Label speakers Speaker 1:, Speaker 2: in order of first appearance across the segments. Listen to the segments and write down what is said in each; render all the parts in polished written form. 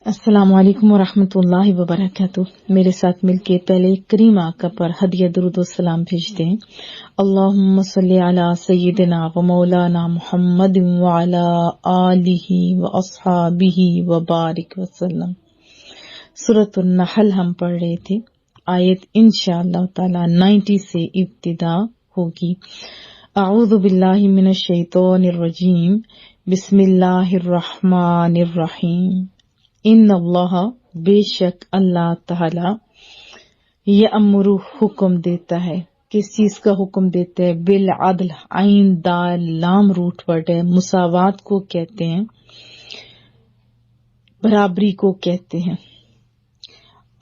Speaker 1: السلام علیکم ورحمۃ اللہ وبرکاتہ۔ میرے ساتھ مل کے پہلے کریم آقا پر ہدیہ درود و سلام بھیجتے ہیں۔ اللہم صلی علی سیدنا و مولانا محمد وعلی آلہ و اصحابہ وبارک وسلم۔ سورۃ النحل ہم پڑھ رہے تھے، آیت انشاءاللہ تعالی 90 سے ابتدا ہوگی۔ اعوذ باللہ من الشیطان الرجیم، بسم اللہ الرحمن الرحیم۔ ان اللہ، بے شک اللہ تعالی، یأمر، حکم دیتا ہے۔ کس چیز کا حکم دیتا ہے؟ بالعدل، عین دال لام روٹ ورڈ ہے، مساوات کو کہتے ہیں، برابری کو کہتے ہیں۔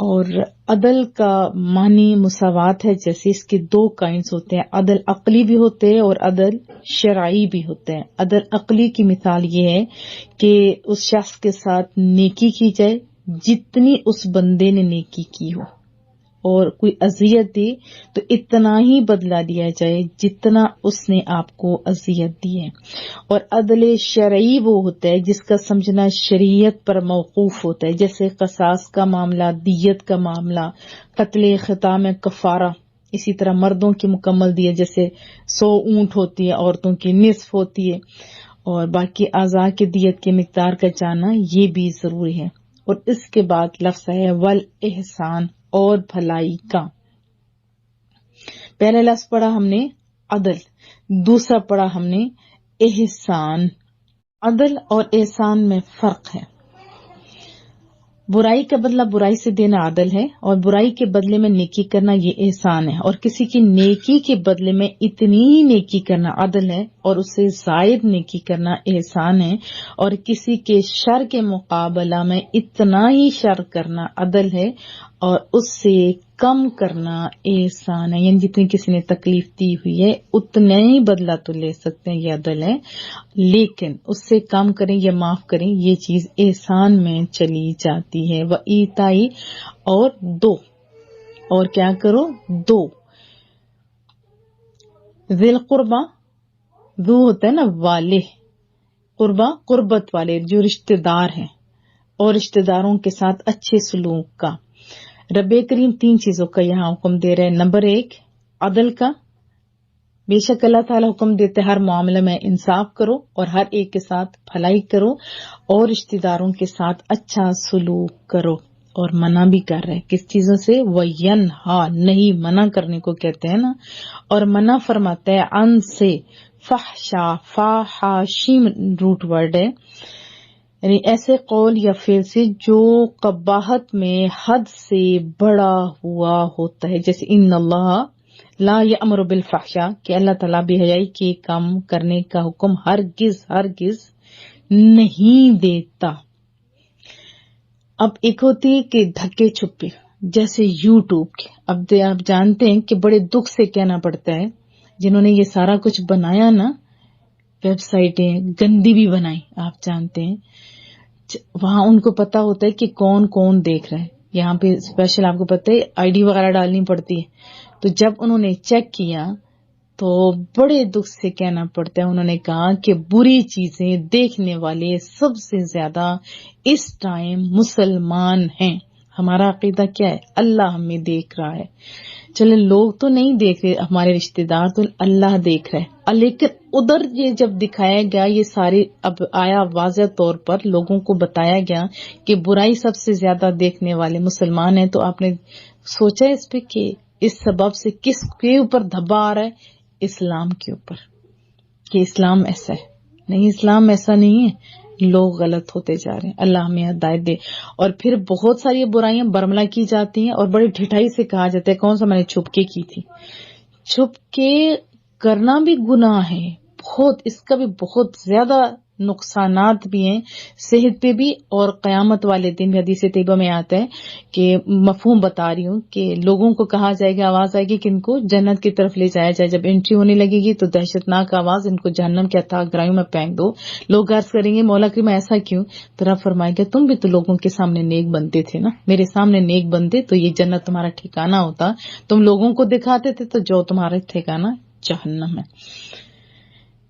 Speaker 1: اور عدل کا معنی مساوات ہے، جیسے اس کے دو کائنڈز ہوتے ہیں، عدل عقلی بھی ہوتے ہیں اور عدل شرعی بھی ہوتے ہیں۔ عدل عقلی کی مثال یہ ہے کہ اس شخص کے ساتھ نیکی کی جائے جتنی اس بندے نے نیکی کی ہو، اور کوئی اذیت دے تو اتنا ہی بدلہ دیا جائے جتنا اس نے آپ کو اذیت دی ہے۔ اور عدل شرعی وہ ہوتا ہے جس کا سمجھنا شریعت پر موقوف ہوتا ہے، جیسے قصاص کا معاملہ، دیت کا معاملہ، قتل خطا میں کفارہ، اسی طرح مردوں کی مکمل دیت جیسے 100 اونٹ ہوتی ہے، عورتوں کی نصف ہوتی ہے، اور باقی اعضاء کی دیت کی مقدار کا جاننا یہ بھی ضروری ہے۔ اور اس کے بعد لفظ ہے والاحسان، اور بھلائی کا۔ پہلا لفظ پڑھا ہم نے عدل، دوسرا پڑھا ہم نے احسان۔ عدل اور احسان میں فرق ہے۔ برائی کا بدلہ برائی سے دینا عدل ہے، اور برائی کے بدلے میں نیکی کرنا یہ احسان ہے۔ اور کسی کی نیکی کے بدلے میں اتنی ہی نیکی کرنا عدل ہے، اور اس سے زائد نیکی کرنا احسان ہے۔ اور کسی کے شر کے مقابلہ میں اتنا ہی شر کرنا عدل ہے، اور اس سے کم کرنا احسان ہے۔ یعنی جتنی کسی نے تکلیف دی ہوئی ہے اتنا ہی بدلہ تو لے سکتے ہیں، یہ عدل ہے، لیکن اس سے کم کریں یا معاف کریں یہ چیز احسان میں چلی جاتی ہے۔ وَإِيتَاءِ، اور دو، اور کیا کرو؟ دو۔ ذی القربہ، ذو ہوتا ہے نا والے، قربہ قربت والے جو رشتہ دار ہیں، اور رشتہ داروں کے ساتھ اچھے سلوک کا۔ رب کریم 3 چیزوں کا یہاں حکم دے رہے ہیں۔ نمبر 1 عدل کا، بے شک اللہ تعالیٰ حکم دیتے ہر معاملے میں انصاف کرو اور ہر ایک کے ساتھ بھلائی کرو اور رشتہ داروں کے ساتھ اچھا سلوک کرو، اور منع بھی کر رہے ہیں کس چیزوں سے؟ وَيَنْهَا، نہیں منع کرنے کو کہتے ہیں نا، اور منع فرماتا ہے عن سے، فحشا، فاحاشی روٹ ورڈ ہے، یعنی ایسے قول یا فعل سے جو قباحت میں حد سے بڑا ہوا ہوتا ہے، جیسے ان اللہ لا یأمر بالفحشاء، کہ اللہ تعالیٰ بے حیائی کے کام کرنے کا حکم ہرگز نہیں دیتا۔ اب ایک ہوتی ہے کہ دھکے چھپے، جیسے یوٹیوب کے، اب آپ جانتے ہیں کہ بڑے دکھ سے کہنا پڑتا ہے جنہوں نے یہ سارا کچھ بنایا نا، ویب سائٹیں گندی بھی بنائی، آپ جانتے ہیں وہاں ان کو پتا ہوتا ہے کہ کون کون دیکھ رہا ہے، یہاں پہ اسپیشل آپ کو پتا ہے آئی ڈی وغیرہ ڈالنی پڑتی ہے۔ تو جب انہوں نے چیک کیا تو بڑے دکھ سے کہنا پڑتا ہے، انہوں نے کہا کہ بری چیزیں دیکھنے والے سب سے زیادہ اس ٹائم مسلمان ہیں۔ ہمارا عقیدہ کیا ہے؟ اللہ ہمیں دیکھ رہا ہے، چلے لوگ تو نہیں دیکھ رہے، ہمارے رشتہ دار تو اللہ دیکھ رہے، لیکن ادھر یہ جب دکھایا گیا، یہ سارے اب آیا واضح طور پر لوگوں کو بتایا گیا کہ برائی سب سے زیادہ دیکھنے والے مسلمان ہیں، تو آپ نے سوچا اس پہ کہ اس سبب سے کس کے اوپر دھبا آ رہا ہے؟ اسلام کے اوپر، کہ اسلام ایسا ہے۔ نہیں، اسلام ایسا نہیں ہے، لوگ غلط ہوتے جا رہے ہیں، اللہ ہمیں ہدایت دے۔ اور پھر بہت ساری برائیاں برملا کی جاتی ہیں اور بڑی ڈھٹائی سے کہا جاتا ہے کون سا میں نے چھپ کے کی تھی۔ چھپ کے کرنا بھی گناہ ہے بہت، اس کا بھی بہت زیادہ نقصانات بھی ہیں صحت پہ بھی، اور قیامت والے دن بھی حدیث طیبہ میں آتا ہے کہ مفہوم بتا رہی ہوں کہ لوگوں کو کہا جائے گا، آواز آئے گی کہ ان کو جنت کی طرف لے جایا جائے، جب انٹری ہونے لگے گی تو دہشت ناک آواز، ان کو جہنم کے اتھاہ گہرائیوں میں پھینک دو۔ لوگ عرض کریں گے مولا کریم ایسا کیوں؟ تو رب فرمائے گا تم بھی تو لوگوں کے سامنے نیک بنتے تھے نا، میرے سامنے نیک بنتے تو یہ جنت تمہارا ٹھکانہ ہوتا، تم لوگوں کو دکھاتے تھے تو جو تمہارا ٹھکانہ جہنم ہے۔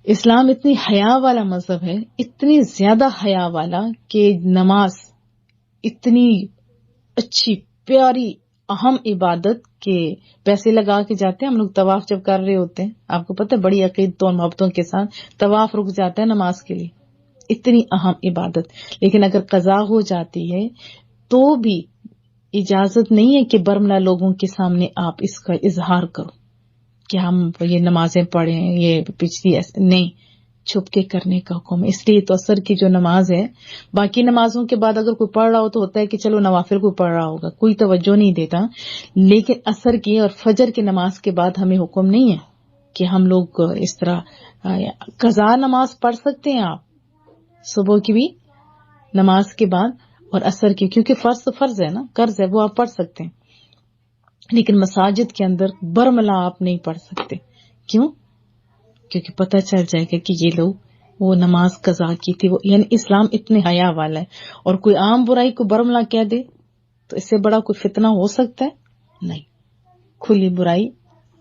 Speaker 1: اسلام اتنی حیا والا مذہب ہے، اتنی زیادہ حیا والا کہ نماز اتنی اچھی پیاری اہم عبادت کے پیسے لگا کے جاتے ہیں ہم لوگ طواف جب کر رہے ہوتے ہیں. آپ کو پتہ ہے بڑی عقیدتوں اور محبتوں کے ساتھ طواف رک جاتا ہے نماز کے لیے. اتنی اہم عبادت. لیکن اگر قضا ہو جاتی ہے تو بھی اجازت نہیں ہے کہ برملا لوگوں کے سامنے آپ اس کا اظہار کرو کہ ہم یہ نمازیں پڑھیں یہ پچھلی نہیں. چھپ کے کرنے کا حکم ہے. اس لیے تو عصر کی جو نماز ہے باقی نمازوں کے بعد اگر کوئی پڑھ رہا ہو تو ہوتا ہے کہ چلو نوافل کوئی پڑھ رہا ہوگا کوئی توجہ نہیں دیتا. لیکن عصر کی اور فجر کی نماز کے بعد ہمیں حکم نہیں ہے کہ ہم لوگ اس طرح قضا نماز پڑھ سکتے ہیں. آپ صبح کی بھی نماز کے بعد اور عصر کی کیونکہ فرض ہے نا قرض ہے وہ آپ پڑھ سکتے ہیں. لیکن مساجد کے اندر برملا آپ نہیں پڑھ سکتے. کیوں؟ کیونکہ پتہ چل جائے گا کہ یہ لوگ وہ نماز قضا کی تھی. وہ یعنی اسلام اتنے حیا والا ہے. اور کوئی عام برائی کو برملا کہہ دے تو اس سے بڑا کوئی فتنہ ہو سکتا ہے؟ نہیں. کھلی برائی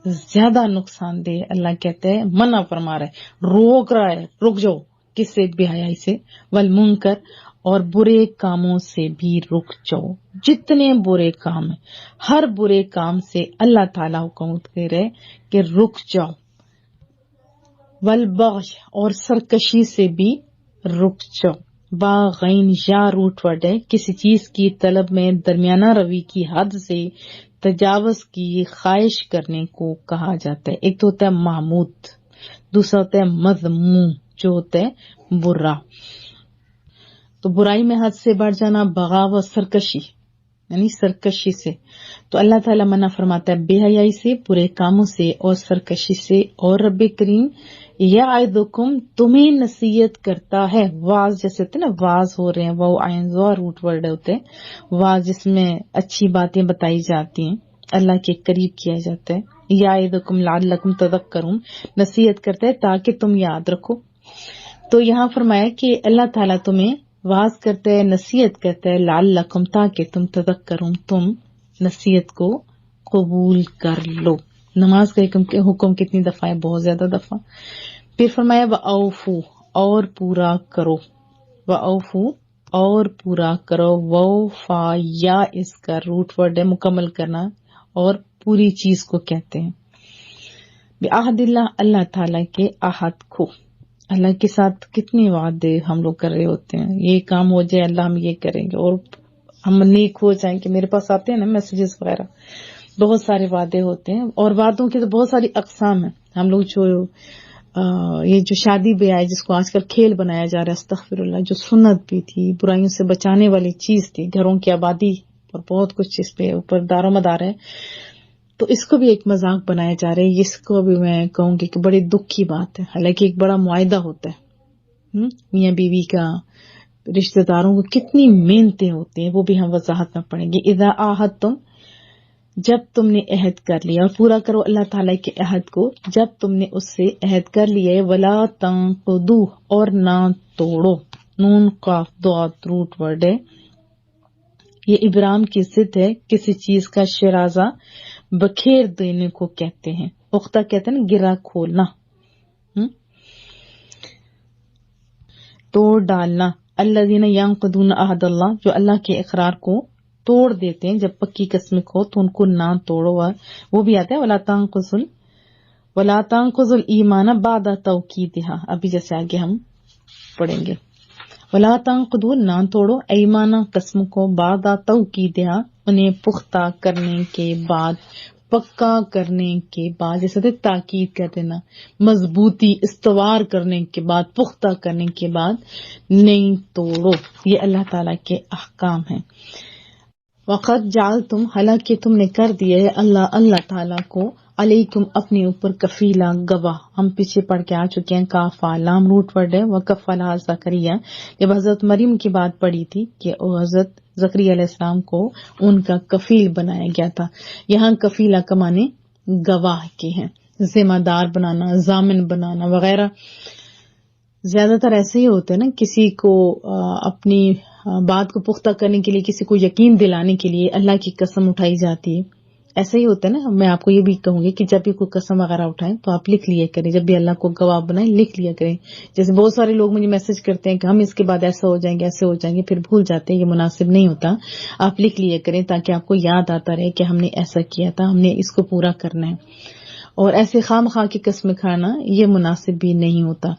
Speaker 1: زیادہ نقصان دہ. اللہ کہتے ہیں منع فرما رہا ہے روک رہا ہے رک جاؤ کس سے بے حیائی سے. والمنکر اور برے کاموں سے بھی رک جاؤ. جتنے برے کام ہیں ہر برے کام سے اللہ تعالیٰ حکم دے رہے کہ رک جاؤ. والبغی اور سرکشی سے بھی رک جاؤ. باغین یا روٹ ورڈ ہے کسی چیز کی طلب میں درمیانہ روی کی حد سے تجاوز کی خواہش کرنے کو کہا جاتا ہے. ایک تو ہوتا ہے محمود دوسرا ہوتا ہے مذموم جو ہوتا ہے برا. تو برائی میں حد سے بڑھ جانا بغاوت سرکشی یعنی سرکشی سے. تو اللہ تعالیٰ منع فرماتا ہے بے حیائی سے برے کاموں سے اور سرکشی سے. اور رب کریم یعظکم تمہیں نصیحت کرتا ہے. واز جیسے ہوتے نا واز ہو رہے ہیں وہ آئین روٹ ورڈ ہوتے ہیں. واز جس میں اچھی باتیں بتائی جاتی ہیں اللہ کے قریب کیا جاتا ہے. یعظکم لعلکم تذکرون نصیحت کرتا ہے تاکہ تم یاد رکھو. تو یہاں فرمایا کہ اللہ تعالیٰ تمہیں واز کرتا ہے نصیحت کرتا ہے لعلکم تاکہ تم تذکرون تم نصیحت کو قبول کر لو. نماز کا حکم کتنی دفعہ ہے بہت زیادہ دفعہ. پھر فرمایا وَأَوْفُوا اور پورا کرو. وَأَوْفُوا اور پورا کرو. وَوْفَا یا اس کا روٹ ورڈ ہے مکمل کرنا اور پوری چیز کو کہتے ہیں. بعہد اللہ اللہ تعالیٰ کے عہد کو. اللہ کے ساتھ کتنے وعدے ہم لوگ کر رہے ہوتے ہیں یہ کام ہو جائے اللہ ہم یہ کریں گے اور ہم نیک ہو جائیں کہ میرے پاس آتے ہیں نا میسیجز وغیرہ بہت سارے وعدے ہوتے ہیں. اور وعدوں کی تو بہت ساری اقسام ہیں. ہم لوگ جو یہ جو شادی بیاہ ہے جس کو آج کل کھیل بنایا جا رہا ہے استغفر اللہ جو سنت بھی تھی برائیوں سے بچانے والی چیز تھی گھروں کی آبادی اور بہت کچھ اس پہ اوپر دار و مدار ہے. تو اس کو بھی ایک مذاق بنایا جا رہا ہے. اس کو بھی میں کہوں گی کہ بڑی دکھ کی بات ہے. حالانکہ ایک بڑا معاہدہ ہوتا ہے میاں بیوی کا رشتہ داروں کو کتنی محنتیں ہوتی ہیں وہ بھی ہم وضاحت میں پڑھیں گے. اذا عاہدتم جب تم نے عہد کر لیا اور پورا کرو اللہ تعالیٰ کے عہد کو جب تم نے اس سے عہد کر لیا. ولا تنقضوا اور نہ توڑو. نون قاف ضاد روٹ ورڈ ہے. یہ ابرام کی ضد ہے. کسی چیز کا شرازہ بکھیر دینے کو کہتے ہیں. اختہ کہتے ہیں نا گرا کھولنا توڑ ڈالنا. الذین ینقضون عہد اللہ جو اللہ کے اقرار کو توڑ دیتے ہیں. جب پکی قسم کو تو ان کو نہ توڑو. وہ بھی آتا ہے ولا تنقضوا الایمان بعد توکیدہا. ابھی جیسے آگے ہم پڑھیں گے. ولا تنقضوا نہ توڑو ایمان قسم کو بعد توکیدہا انہیں پختہ کرنے کے بعد پکا کرنے کے بعد. جیسے تاکید کر دینا مضبوطی استوار کرنے کے بعد پختہ کرنے کے بعد نہیں توڑو. یہ اللہ تعالیٰ کے احکام ہیں. وقت جعلتم حالانکہ تم نے کر دیا ہے اللہ تعالیٰ کو علیکم اپنے اوپر کفیلا گواہ. ہم پیچھے پڑھ کے آ چکے ہیں. کافا لام روٹ ورڈ ہے. وکفلھا زکریا جب حضرت مریم کی بات پڑھی تھی کہ حضرت زکریا علیہ السلام کو ان کا کفیل بنایا گیا تھا. یہاں کفیلہ کا معنی گواہ کے ہیں. ذمہ دار بنانا ضامن بنانا وغیرہ. زیادہ تر ایسے ہی ہوتے ہیں نا کسی کو اپنی بات کو پختہ کرنے کے لیے کسی کو یقین دلانے کے لیے اللہ کی قسم اٹھائی جاتی ہے. ایسا ہی ہوتا ہے نا. میں آپ کو یہ بھی کہوں گی کہ جب بھی کوئی قسم وغیرہ اٹھائیں تو آپ لکھ لیا کریں. جب بھی اللہ کو گواہ بنائیں لکھ لیا کریں. جیسے بہت سارے لوگ مجھے میسج کرتے ہیں کہ ہم اس کے بعد ایسا ہو جائیں گے ایسے ہو جائیں گے، پھر بھول جاتے ہیں. یہ مناسب نہیں ہوتا. آپ لکھ لیا کریں تاکہ آپ کو یاد آتا رہے کہ ہم نے ایسا کیا تھا، ہم نے اس کو پورا کرنا ہے. اور ایسے خام خواہ کی قسمیں کھانا یہ مناسب بھی نہیں ہوتا.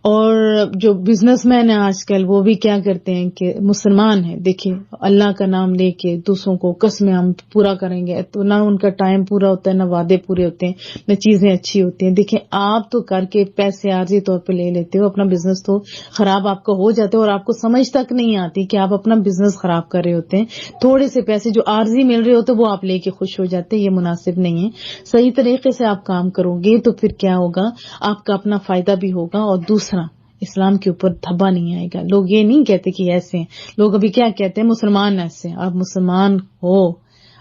Speaker 1: اور جو بزنس مین ہیں آج کل وہ بھی کیا کرتے ہیں کہ مسلمان ہیں، دیکھیں اللہ کا نام لے کے دوسروں کو قسمیں ہم پورا کریں گے تو نہ ان کا ٹائم پورا ہوتا ہے، نہ وعدے پورے ہوتے ہیں، نہ چیزیں اچھی ہوتی ہیں. دیکھیں آپ تو کر کے پیسے عارضی طور پہ لے لیتے ہو، اپنا بزنس تو خراب آپ کا ہو جاتا ہے اور آپ کو سمجھ تک نہیں آتی کہ آپ اپنا بزنس خراب کر رہے ہوتے ہیں. تھوڑے سے پیسے جو عارضی مل رہے ہوتے ہیں وہ آپ لے کے خوش ہو جاتے ہیں. یہ مناسب نہیں ہے. صحیح طریقے سے آپ کام کرو گے تو پھر کیا ہوگا، آپ کا اپنا فائدہ بھی ہوگا اور دوسرا اسلام کے اوپر دھبا نہیں آئے گا. لوگ یہ نہیں کہتے کہ ایسے ہیں، لوگ ابھی کیا کہتے ہیں مسلمان ایسے ہیں. آپ مسلمان ہو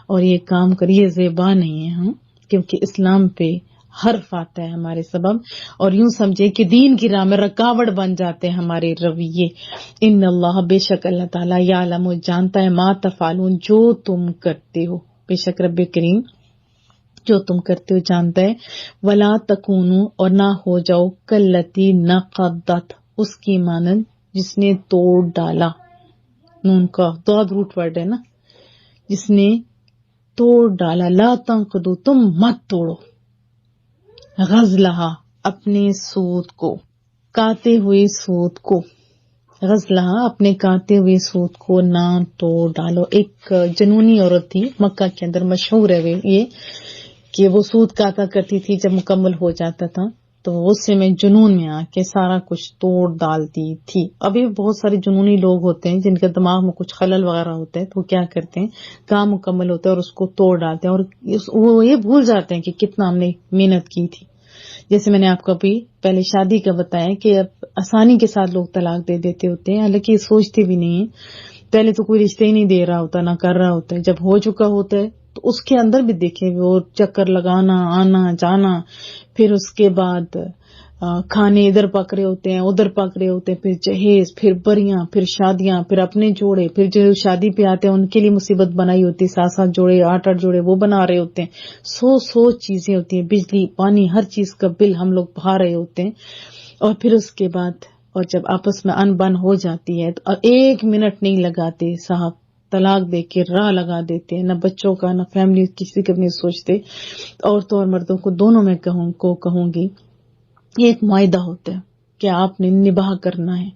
Speaker 1: اور یہ کام کریے زیبا نہیں ہے کیونکہ اسلام پہ حرف آتا ہے ہمارے سبب، اور یوں سمجھے کہ دین کی راہ میں رکاوٹ بن جاتے ہیں ہمارے رویے. ان اللہ، بے شک اللہ تعالیٰ، یعلم، جانتا ہے، ما تفعلون، جو تم کرتے ہو. بے شک رب کریم جو تم کرتے ہو جانتا ہے. ولا تکونوا، اور نہ ہو جاؤ، کلتی نقضت، اس کی مانند جس نے توڑ ڈالا. نون کا ضاد روٹ ورڈ ہے نا، جس نے توڑ ڈالا. لا تنقضوا، تم مت توڑو. غزلہا، اپنے سود کو، کاتے ہوئے سود کو. غزلہا، اپنے کاتے ہوئے سود کو نہ توڑ ڈالو. ایک جنونی عورت تھی مکہ کے اندر، مشہور ہے یہ کہ وہ سود کاتا کرتی تھی. جب مکمل ہو جاتا تھا تو غصے میں جنون میں آ کے سارا کچھ توڑ ڈالتی تھی. ابھی بہت سارے جنونی لوگ ہوتے ہیں جن کا دماغ میں کچھ خلل وغیرہ ہوتا ہے تو وہ کیا کرتے ہیں، کام مکمل ہوتا ہے اور اس کو توڑ ڈالتے ہیں، اور وہ یہ بھول جاتے ہیں کہ کتنا ہم نے محنت کی تھی. جیسے میں نے آپ کو ابھی پہلے شادی کا بتایا کہ اب آسانی کے ساتھ لوگ طلاق دے دیتے ہوتے ہیں، حالانکہ سوچتے بھی نہیں ہیں. پہلے تو کوئی رشتے ہی نہیں دے رہا ہوتا، نہ کر رہا ہوتا ہے. جب ہو چکا ہوتا ہے تو اس کے اندر بھی دیکھیں وہ چکر لگانا، آنا جانا، پھر اس کے بعد کھانے ادھر پک رہے ہوتے ہیں ادھر پک رہے ہوتے ہیں، پھر جہیز، پھر بریاں، پھر شادیاں، پھر اپنے جوڑے، پھر جو شادی پہ آتے ہیں ان کے لیے مصیبت بنائی ہوتی ہے، 7 جوڑے 8 جوڑے وہ بنا رہے ہوتے ہیں. 100 چیزیں ہوتی ہیں، بجلی پانی ہر چیز کا بل ہم لوگ بہا رہے ہوتے ہیں. اور پھر اس کے بعد اور جب آپس میں ان بن ہو جاتی ہے تو 1 منٹ نہیں لگاتے صاحب، طلاق دے کے راہ لگا دیتے ہیں. نہ بچوں کا نہ فیملی کسی کا نہیں سوچتے. عورتوں اور مردوں کو دونوں میں کہوں گی یہ ایک معاہدہ ہوتا ہے کہ آپ نے نباہ کرنا ہے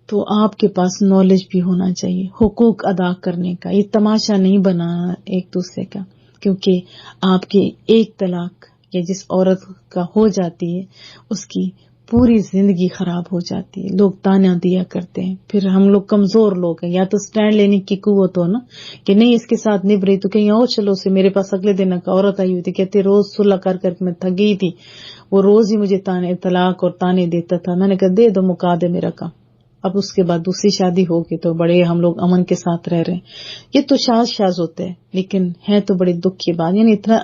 Speaker 1: تو آپ کے پاس نالج بھی ہونا چاہیے حقوق ادا کرنے کا. یہ تماشا نہیں بنانا ایک دوسرے کا، کیونکہ آپ کی ایک طلاق یا جس عورت کا ہو جاتی ہے اس کی پوری زندگی خراب ہو جاتی ہے. لوگ تانا دیا کرتے ہیں. پھر ہم لوگ کمزور لوگ ہیں، یا تو سٹینڈ لینے کی قوت ہو نا کہ نہیں اس کے ساتھ نبھ رہی تو کہیں اور چلو سے. میرے پاس اگلے دن کا عورت آئی ہوئی تھی، کہتے روز صلح کر کر میں تھک گئی تھی، وہ روز ہی مجھے طلاق اور تانے دیتا تھا. میں نے کہا دے دو، مکا دے میرا کام. اب اس کے بعد دوسری شادی ہوگی تو بڑے ہم لوگ امن کے ساتھ رہ رہے ہیں. یہ تو شاذ ہوتے ہیں لیکن ہے تو بڑی دکھ کی بات. یعنی اتنا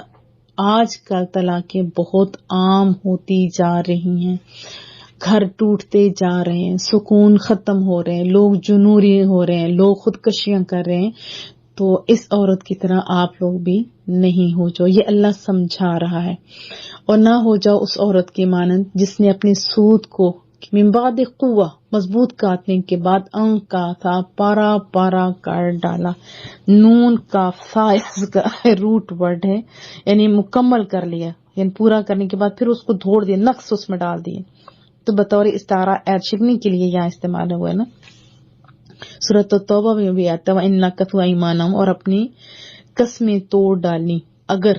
Speaker 1: آج کل طلاقیں بہت عام ہوتی جا رہی ہیں، گھر ٹوٹتے جا رہے ہیں، سکون ختم ہو رہے ہیں، لوگ جنونی ہو رہے ہیں، لوگ خودکشیاں کر رہے ہیں. تو اس عورت کی طرح آپ لوگ بھی نہیں ہو جاؤ، یہ اللہ سمجھا رہا ہے. اور نہ ہو جاؤ اس عورت کی مانند جس نے اپنے سود کو من بعد قوہ، مضبوط کاٹنے کے بعد کا تھا پارا پارا کاٹ ڈالا. نون کا فائز کا روٹ ورڈ ہے، یعنی مکمل کر لیا، یعنی پورا کرنے کے بعد پھر اس کو دھوڑ دیا، نقص اس میں ڈال دیے. تو بطور استعارہ ایڈ شکنی کے لیے یہاں استعمال ہوا ہے نا. سورۃ التوبہ میں بھی آتا ہے وَإِن نَكَثُوا أَيْمَانَهُمْ، اور اپنی قسمیں توڑ ڈالنی. اگر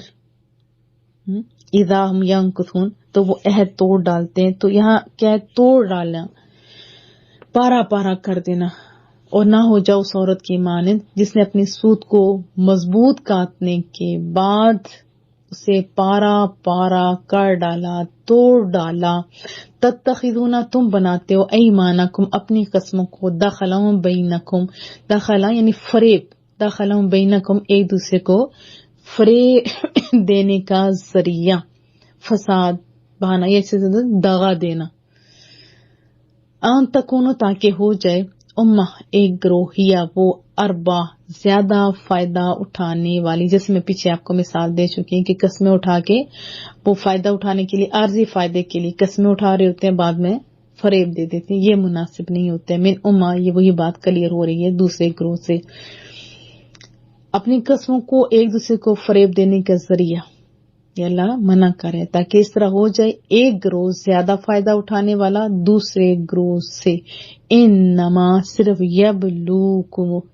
Speaker 1: اذا ہم ينكثون، تو وہ عہد توڑ ڈالتے ہیں. تو یہاں کیا ہے، توڑ ڈالنا، پارا پارا کر دینا. اور نہ ہو جاؤ اس عورت کی مانند جس نے اپنے سود کو مضبوط کاٹنے کے بعد اسے پارا پارا کر ڈالا، توڑ ڈالا. تتخذون، تم بناتے ہو، ایمانکم، اپنی قسموں کو، دخلا بینکم، دخلا یعنی فریب، دخلا بینکم، ایک دوسرے کو فریب دینے کا ذریعہ، فساد بہانا، یہ دغا دینا. ان تکونو، تاکہ ہو جائے، امہ ایک گروہ یا وہ اربا زیادہ فائدہ اٹھانے والی، جیسے میں پیچھے آپ کو مثال دے چکی ہوں کہ قسمیں اٹھا کے وہ فائدہ اٹھانے کے لیے، عارضی فائدے کے لیے قسمیں اٹھا رہے ہوتے ہیں، بعد میں فریب دے دیتے ہیں، یہ مناسب نہیں ہوتا ہے۔ من امہ، یہ وہی بات کلیئر ہو رہی ہے دوسرے گروہ سے، اپنی قسموں کو ایک دوسرے کو فریب دینے کا ذریعہ یہ اللہ منع کرے، تاکہ اس طرح ہو جائے ایک گروہ زیادہ فائدہ اٹھانے والا دوسرے گروہ سے۔ انما صرف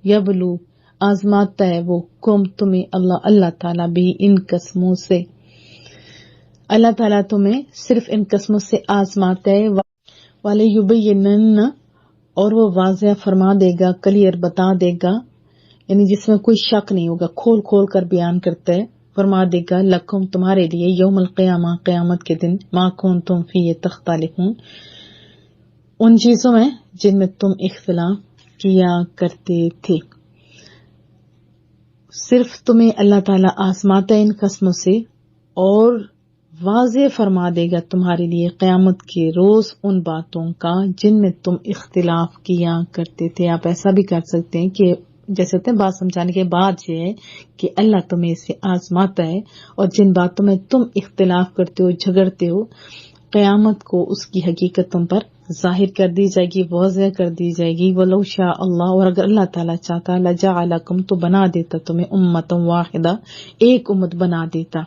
Speaker 1: یبلو آزماتا ہے وہ کم تمہیں اللہ تعالیٰ بھی ان قسموں سے، اللہ تعالیٰ تمہیں صرف ان قسموں سے آزماتا ہے۔ والے یبینن، اور وہ واضح فرما دے گا، کلیئر بتا دے گا، یعنی جس میں کوئی شک نہیں ہوگا، کھول کھول کر بیان کرتا ہے، فرما دے گا لکم تمہارے لیے یوم القیامہ قیامت کے دن ما کنتم فیہ تختلفون، ان چیزوں میں جن میں تم اختلاف کیا کرتے تھے۔ صرف تمہیں اللہ تعالیٰ آزماتا ہے ان قسموں سے، اور واضح فرما دے گا تمہارے لیے قیامت کے روز ان باتوں کا جن میں تم اختلاف کیا کرتے تھے۔ آپ ایسا بھی کر سکتے ہیں کہ جیسے ہوتے ہیں بات سمجھانے کے بعد یہ ہے کہ اللہ تمہیں اسے آزماتا ہے، اور جن باتوں میں تم اختلاف کرتے ہو، جھگڑتے ہو، قیامت کو اس کی حقیقت تم پر ظاہر کر دی جائے گی، واضح کر دی جائے گی۔ وَلَوْ شَاءَ اللَّهُ، اور اگر اللہ تعالیٰ چاہتا لَجَعَلَكُمْ، تو بنا دیتا تمہیں أُمَّةً وَاحِدَةً، ایک امت بنا دیتا،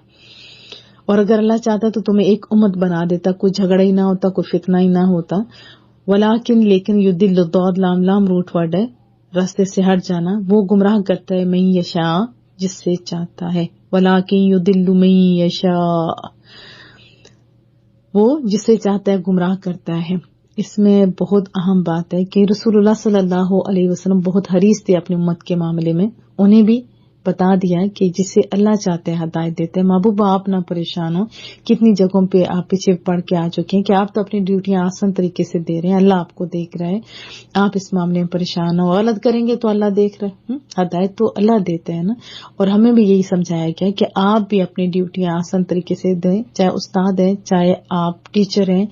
Speaker 1: اور اگر اللہ چاہتا تو تمہیں ایک امت بنا دیتا، کوئی جھگڑا ہی نہ ہوتا، کوئی فتنہ ہی نہ ہوتا۔ ولیکن لیکن یضل ضاد لام لام روٹ ورڈ ہے، راستے سے ہٹ جانا، وہ گمراہ کرتا ہے من یشاء، جس سے چاہتا ہے، ولیکن یضل من یشاء، وہ جسے چاہتا ہے گمراہ کرتا ہے۔ اس میں بہت اہم بات ہے کہ رسول اللہ صلی اللہ علیہ وسلم بہت حریص تھے اپنی امت کے معاملے میں، انہیں بھی بتا دیا کہ جسے اللہ چاہتے ہیں ہدایت دیتے ہیں۔ محبوبہ آپ نہ پریشان ہو، کتنی جگہوں پہ آپ پیچھے پڑھ کے آ چکے ہیں کہ آپ تو اپنی ڈیوٹیاں آسان طریقے سے دے رہے ہیں، اللہ آپ کو دیکھ رہا ہے، آپ اس معاملے میں پریشان ہو، غلط کریں گے تو اللہ دیکھ رہا ہے، ہدایت تو اللہ دیتے ہیں نا۔ اور ہمیں بھی یہی سمجھایا گیا کہ آپ بھی اپنی ڈیوٹیاں آسان طریقے سے دیں، چاہے استاد ہیں، چاہے آپ ٹیچر ہیں،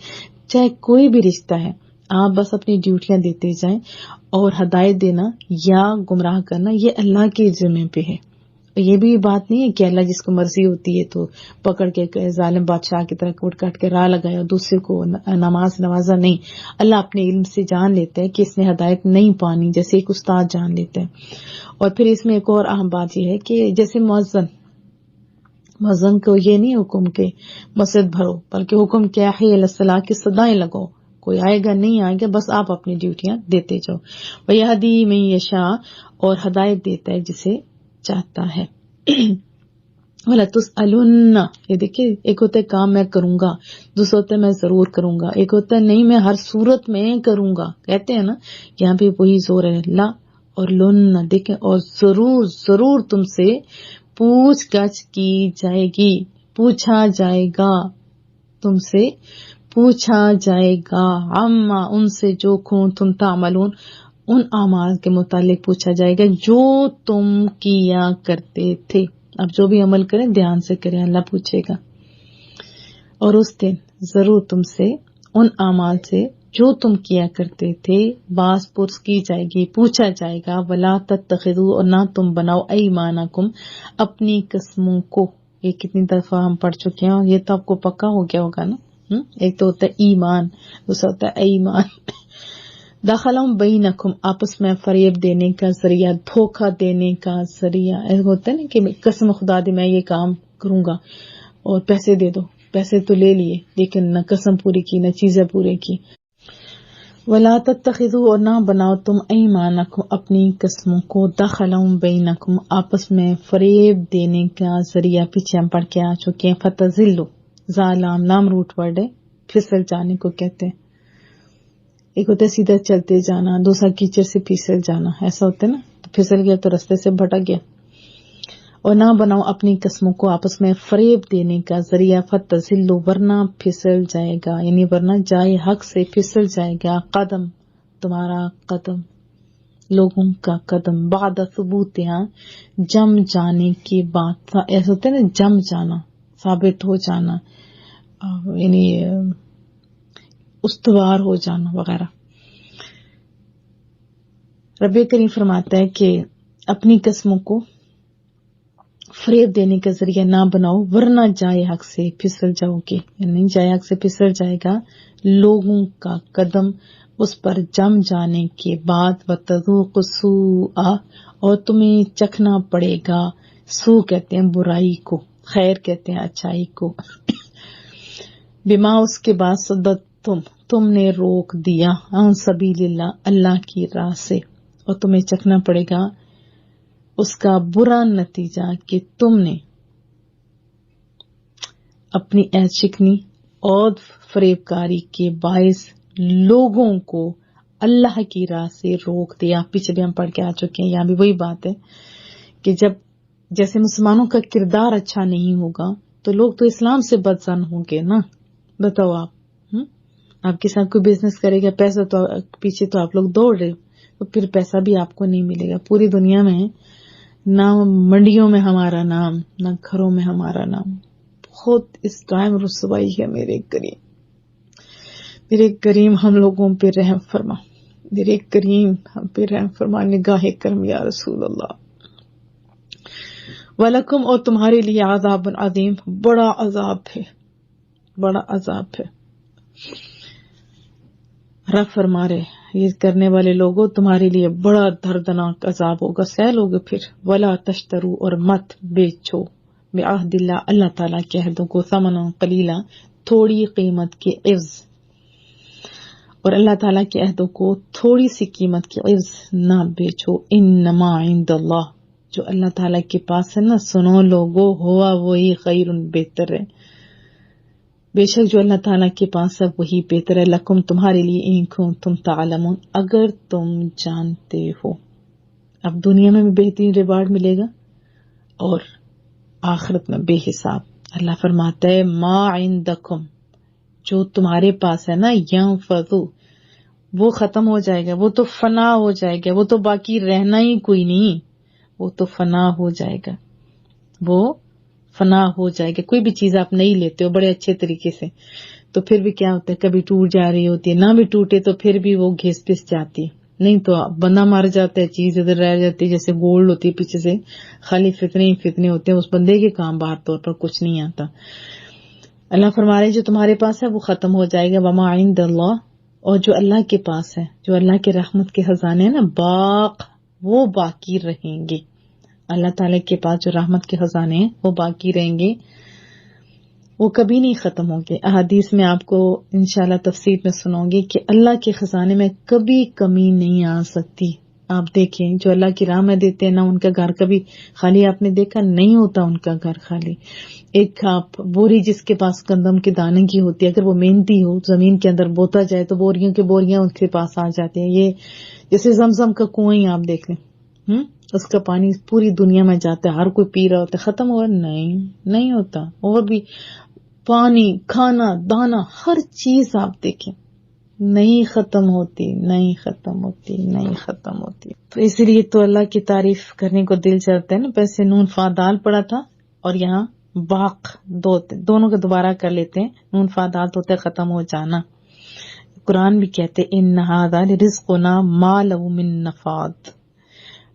Speaker 1: چاہے کوئی بھی رشتہ ہے، آپ بس اپنی ڈیوٹیاں دیتے جائیں، اور ہدایت دینا یا گمراہ کرنا یہ اللہ کے ذمہ پہ ہے۔ یہ بھی بات نہیں ہے کہ اللہ جس کو مرضی ہوتی ہے تو پکڑ کے ظالم بادشاہ کی طرح کوٹ کاٹ کے راہ لگایا اور دوسرے کو نماز نوازا، نہیں، اللہ اپنے علم سے جان لیتا ہے کہ اس نے ہدایت نہیں پانی، جیسے ایک استاد جان لیتا ہے۔ اور پھر اس میں ایک اور اہم بات یہ ہے کہ جیسے مؤذن کو یہ نہیں حکم کہ مسجد بھرو، بلکہ حکم کیا ہے الصلاۃ کی صدائیں لگاؤ، کوئی آئے گا نہیں آئے گا، بس آپ اپنی ڈیوٹیاں دیتے جاؤ۔ وَيَهْدِي مَن يَشَاءُ، اور ہدایت دیتا ہے جسے چاہتا ہے۔ وَلَتُسْأَلُنَّ، یہ دیکھیں ایک ہوتا ہے کام میں کروں گا، دوسرا ہوتا ہے میں ضرور کروں گا، ایک ہوتا ہے نہیں میں ہر صورت میں کروں گا، کہتے ہیں نا، یہاں پہ وہی زور ہے، لا اور لن، دیکھیں، اور ضرور ضرور تم سے پوچھ گچھ کی جائے گی، پوچھا جائے گا، تم سے پوچھا جائے گا، عما، ان سے جو تم تعملون، ان اعمال کے متعلق پوچھا جائے گا جو تم کیا کرتے تھے۔ اب جو بھی عمل کریں دھیان سے کریں، اللہ پوچھے گا۔ اور اس دن ضرور تم سے ان اعمال سے جو تم کیا کرتے تھے باز پرس کی جائے گی، پوچھا جائے گا۔ ولا تتخذوا، اور نہ تم بناؤ، ایمانکم، اپنی قسموں کو، یہ کتنی دفعہ ہم پڑھ چکے ہیں، اور یہ تو آپ کو پکا ہو گیا ہوگا نا۔ ایک تو ہوتا ہے ایمان، دوسرا ہوتا ہے ایمان۔ دخلهم بینکم، آپس میں فریب دینے کا ذریعہ، دھوکہ دینے کا ذریعہ، ایسا ہوتا ہے نا کہ قسم خدا دی میں یہ کام کروں گا اور پیسے دے دو، پیسے تو لے لیے لیکن نہ قسم پوری کی نہ چیزیں پوری کی۔ ولا تتخذوا، اور نہ بناؤ تم ایمانکم، اپنی قسموں کو، دخلهم بینکم، آپس میں فریب دینے کا ذریعہ، پیچھے ہم پڑھ کے آ چکے ہیں۔ فتزلوا، ظالم لام روٹ ورڈ ہے، پھسل جانے کو کہتے ہیں۔ ایک ہوتا ہے سیدھا چلتے جانا، دوسرا کیچڑ سے پھسل جانا، ایسا ہوتا ہے نا، تو پھسل گیا تو رستے سے بھٹک گیا۔ اور نہ بناؤ اپنی قسموں کو آپس میں فریب دینے کا ذریعہ، فتزلوا، ورنہ پھسل جائے گا، یعنی ورنہ جائے حق سے پھسل جائے گا، قدم، تمہارا قدم، لوگوں کا قدم، بعد ثبوتہا، جم جانے کی بات، ایسا ہوتا ہے نا جم جانا، ثابت ہو جانا، یعنی استوار ہو جانا وغیرہ۔ رب کریم فرماتا ہے کہ اپنی قسموں کو فریب دینے کا ذریعہ نہ بناؤ ورنہ جائے حق سے پھسل جاؤ گے، یعنی جائے حق سے پھسل جائے گا لوگوں کا قدم اس پر جم جانے کے بعد، وَتَذُوقُ السُّوءَ، اور تمہیں چکھنا پڑے گا، سو کہتے ہیں برائی کو، خیر کہتے ہیں اچھائی کو، بما اس کے بعد صدت تم نے روک دیا، عن سبیل اللہ اللہ کی راہ سے، اور تمہیں چکھنا پڑے گا اس کا برا نتیجہ کہ تم نے اپنی عہد شکنی اور فریب کاری کے باعث لوگوں کو اللہ کی راہ سے روک دیا۔ پیچھے بھی ہم پڑھ کے آ چکے ہیں، یہاں بھی وہی بات ہے کہ جب جیسے مسلمانوں کا کردار اچھا نہیں ہوگا تو لوگ تو اسلام سے بدظن ہوں گے نا۔ بتاؤ آپ کے ساتھ کوئی بزنس کرے گا، پیسہ تو پیچھے تو آپ لوگ دوڑ رہے ہو، تو پھر پیسہ بھی آپ کو نہیں ملے گا۔ پوری دنیا میں نہ منڈیوں میں ہمارا نام، نہ گھروں میں ہمارا نام۔ بہت اس ٹائم رسوائی ہے میرے کریم ہم لوگوں پہ رحم فرما، میرے کریم ہم پہ رحم فرما، نگاہ کرم یا رسول اللہ۔ وَلَكُمْ، اور تمہارے لیے عذاب عظیم، بڑا عذاب ہے، بڑا عذاب ہے۔ رب فرما رہے یہ کرنے والے لوگوں تمہارے لیے بڑا دردناک عذاب ہوگا، سہ لوگے پھر۔ وَلَا تَشْتَرُوا، اور مت بیچو، بِعَهْدِ اللہ، اللہ تعالیٰ کے عہدوں کو، ثمنا قلیلا، تھوڑی قیمت کے عوض، اور اللہ تعالیٰ کے عہدوں کو تھوڑی سی قیمت کے عوض نہ بیچو۔ انما عند اللہ، جو اللہ تعالیٰ کے پاس ہے نا، سنو لوگو، ہوا وہی خیر، بہتر ہے، بے شک جو اللہ تعالیٰ کے پاس ہے وہی بہتر ہے، لکم تمہارے لیے، ان کنتم تعلمون، اگر تم جانتے ہو۔ اب دنیا میں بھی بہترین ریوارڈ ملے گا اور آخرت میں بے حساب۔ اللہ فرماتا ہے ما عندکم، جو تمہارے پاس ہے نا، ینفذ، وہ ختم ہو جائے گا، وہ تو فنا ہو جائے گا، وہ تو باقی رہنا ہی کوئی نہیں، وہ تو فنا ہو جائے گا، وہ فنا ہو جائے گا۔ کوئی بھی چیز آپ نہیں لیتے ہو بڑے اچھے طریقے سے تو پھر بھی کیا ہوتا ہے، کبھی ٹوٹ جا رہی ہوتی ہے، نہ بھی ٹوٹے تو پھر بھی وہ گھس پس جاتی ہے، نہیں تو بندہ مر جاتا ہے، چیز ادھر رہ جاتی ہے، جیسے گولڈ ہوتی ہے پیچھے سے خالی فتنے ہی فتنے ہوتے ہیں، اس بندے کے کام باہر طور پر کچھ نہیں آتا۔ اللہ فرما رہے جو تمہارے پاس ہے وہ ختم ہو جائے گا، وما عند اللہ، اور جو اللہ کے پاس ہے، جو اللہ کے رحمت کے خزانے ہیں نا، باق، وہ باقی رہیں گے۔ اللہ تعالیٰ کے پاس جو رحمت کے خزانے ہیں وہ باقی رہیں گے، وہ کبھی نہیں ختم ہوں گے۔ احادیث میں آپ کو انشاءاللہ تفسیر میں سنوں گے کہ اللہ کے خزانے میں کبھی کمی نہیں آ سکتی۔ آپ دیکھیں جو اللہ کی راہ میں دیتے ہیں نا، ان کا گھر کبھی خالی آپ نے دیکھا نہیں ہوتا، ان کا گھر خالی۔ ایک آپ بوری جس کے پاس گندم کے دانے کی ہوتی ہے، اگر وہ محنتی ہو زمین کے اندر بوتا جائے تو بوریوں کے بوریاں اس کے پاس آ جاتے ہیں۔ یہ جیسے زمزم کا کنواں ہی آپ دیکھ لیں، اس کا پانی پوری دنیا میں جاتا ہے، ہر کوئی پی رہا ہوتا ہے، ختم ہوا نہیں ہوتا۔ اور بھی پانی، کھانا، دانا، ہر چیز آپ دیکھیں نہیں ختم ہوتی، نہیں ختم ہوتی، نہیں ختم ہوتی۔ تو اسی لیے تو اللہ کی تعریف کرنے کو دل چاہتا ہے نا۔ پہلے نون فا دال پڑا تھا اور یہاں باق، دونوں کو دوبارہ کر لیتے ہیں، نون فا دال تو ہوتا ہے ختم ہو جانا۔ قرآن بھی کہتے ان ھذا لرزقنا ما له من نفاد،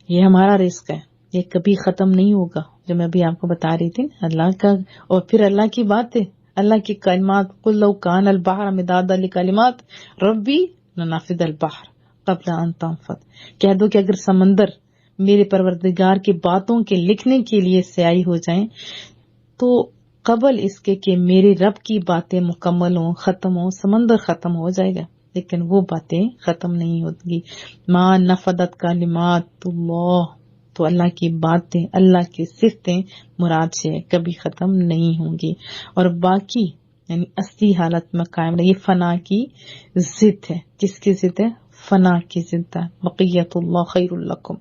Speaker 1: یہ ہمارا رزق ہے، یہ کبھی ختم نہیں ہوگا۔ جو میں بھی آپ کو بتا رہی تھی اللہ کا، اور پھر اللہ کی بات ہے، اللہ کی کلمات، قل لو کان البحر مدادا لکلمات ربی لنفد البحر قبل ان تنفد، کہہ دو کہ اگر سمندر میرے پروردگار کی باتوں کے لکھنے کے لیے سیاہی ہو جائیں تو قبل اس کے کہ میرے رب کی باتیں مکمل ہوں، ختم ہوں، سمندر ختم ہو جائے گا، لیکن وہ باتیں ختم نہیں ہوتی۔ ما نفدت کلمات اللہ، تو اللہ کی باتیں، اللہ کی صفتیں مراد سے کبھی ختم نہیں ہوں گی، اور باقی یعنی اصلی حالت میں قائم رہی۔ فنا کی ضد ہے، کس کی ضد ہے؟ فنا کی ضد ہے۔ بقیت اللہ خیر لکم،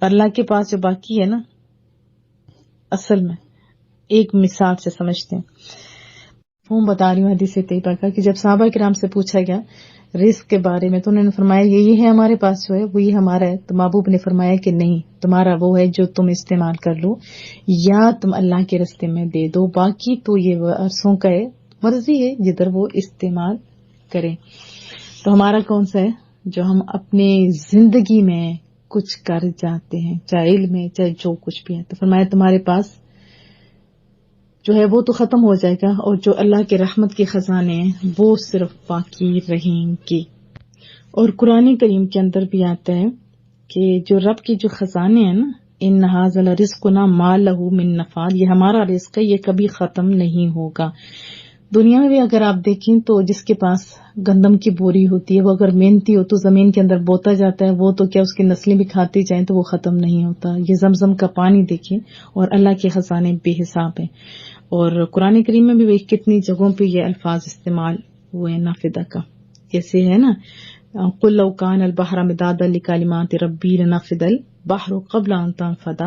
Speaker 1: اللہ کے پاس جو باقی ہے نا، اصل میں ایک مثال سے سمجھتے ہیں، وہ بتا رہی ہوں حدیث طیبہ کا، کہ جب صحابہ کرام سے پوچھا گیا رزق کے بارے میں تو انہوں نے فرمایا یہ ہے ہمارے پاس جو ہے وہی ہمارا ہے، تو محبوب نے فرمایا کہ نہیں، تمہارا وہ ہے جو تم استعمال کر لو یا تم اللہ کے راستے میں دے دو، باقی تو یہ ورثوں کا ہے، مرضی ہے جدھر وہ استعمال کریں۔ تو ہمارا کون سا ہے جو ہم اپنے زندگی میں کچھ کر جاتے ہیں، چاہے علم ہے چاہے جو کچھ بھی ہے. تو فرمایا تمہارے پاس جو ہے وہ تو ختم ہو جائے گا، اور جو اللہ کے رحمت کے خزانے ہیں وہ صرف باقی رہیں گے. اور قرآن کریم کے اندر بھی آتا ہے کہ جو رب کے جو خزانے ہیں نا، ان ھذا لرزقنا ما لہ من نفاد، یہ ہمارا رزق ہے، یہ کبھی ختم نہیں ہوگا. دنیا میں بھی اگر آپ دیکھیں تو جس کے پاس گندم کی بوری ہوتی ہے وہ اگر محنتی ہو تو زمین کے اندر بوتا جاتا ہے، وہ تو کیا اس کی نسلیں بھی کھاتی جائیں تو وہ ختم نہیں ہوتا. یہ زمزم کا پانی دیکھیں، اور اللہ کے خزانے بے حساب ہیں. اور قرآن کریم میں بھی کتنی جگہوں پہ یہ الفاظ استعمال ہوئے ہیں نافدہ کا، جیسے ہے نا قل لو کان البحر مدادا لکلمات ربی لنفد البحر قبل ان تنفد،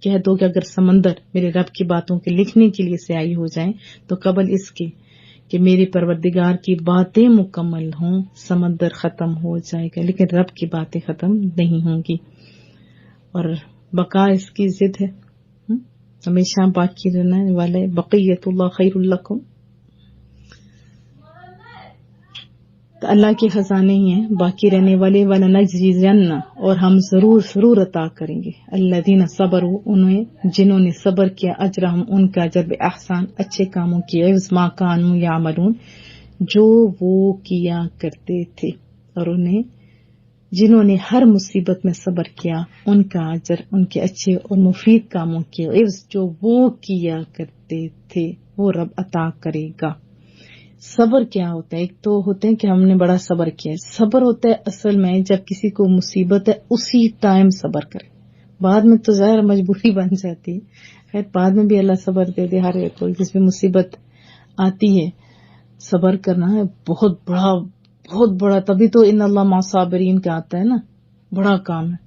Speaker 1: کہہ دو کہ اگر سمندر میرے رب کی باتوں کے لکھنے کے لیے سیاہی ہو جائیں تو قبل اس کے کہ میرے پروردگار کی باتیں مکمل ہوں سمندر ختم ہو جائے گا، لیکن رب کی باتیں ختم نہیں ہوں گی. اور بقا اس کی ضد ہے، ہمیشہ باقی رہنے والے. بقیت اللہ خیر لکم، تو اللہ کے خزانے ہی ہیں باقی رہنے والے. وَلَنَجْزِيَنَّ، اور ہم ضرور عطا کریں گے. الَّذِينَ صَبَرُوا، انہیں جنہوں نے صبر کیا، اجرہم ان کا اجر بِأَحْسَن اچھے کاموں کی، عوض ما كانوا يعملون جو وہ کیا کرتے تھے. اور انہیں جنہوں نے ہر مصیبت میں صبر کیا ان کا اجر ان کے اچھے اور مفید کاموں کے عوض جو وہ کیا کرتے تھے وہ رب عطا کرے گا. صبر کیا ہوتا ہے؟ ایک تو ہوتے ہیں کہ ہم نے بڑا صبر کیا ہے. صبر ہوتا ہے اصل میں جب کسی کو مصیبت ہے اسی ٹائم صبر کرے، بعد میں تو ظاہر مجبوری بن جاتی ہے. خیر بعد میں بھی اللہ صبر دے دے ہر ایک کو جس میں مصیبت آتی ہے. صبر کرنا ہے بہت بڑا، تبھی تو ان اللہ مع الصابرین کا آتا ہے نا، بڑا کام ہے.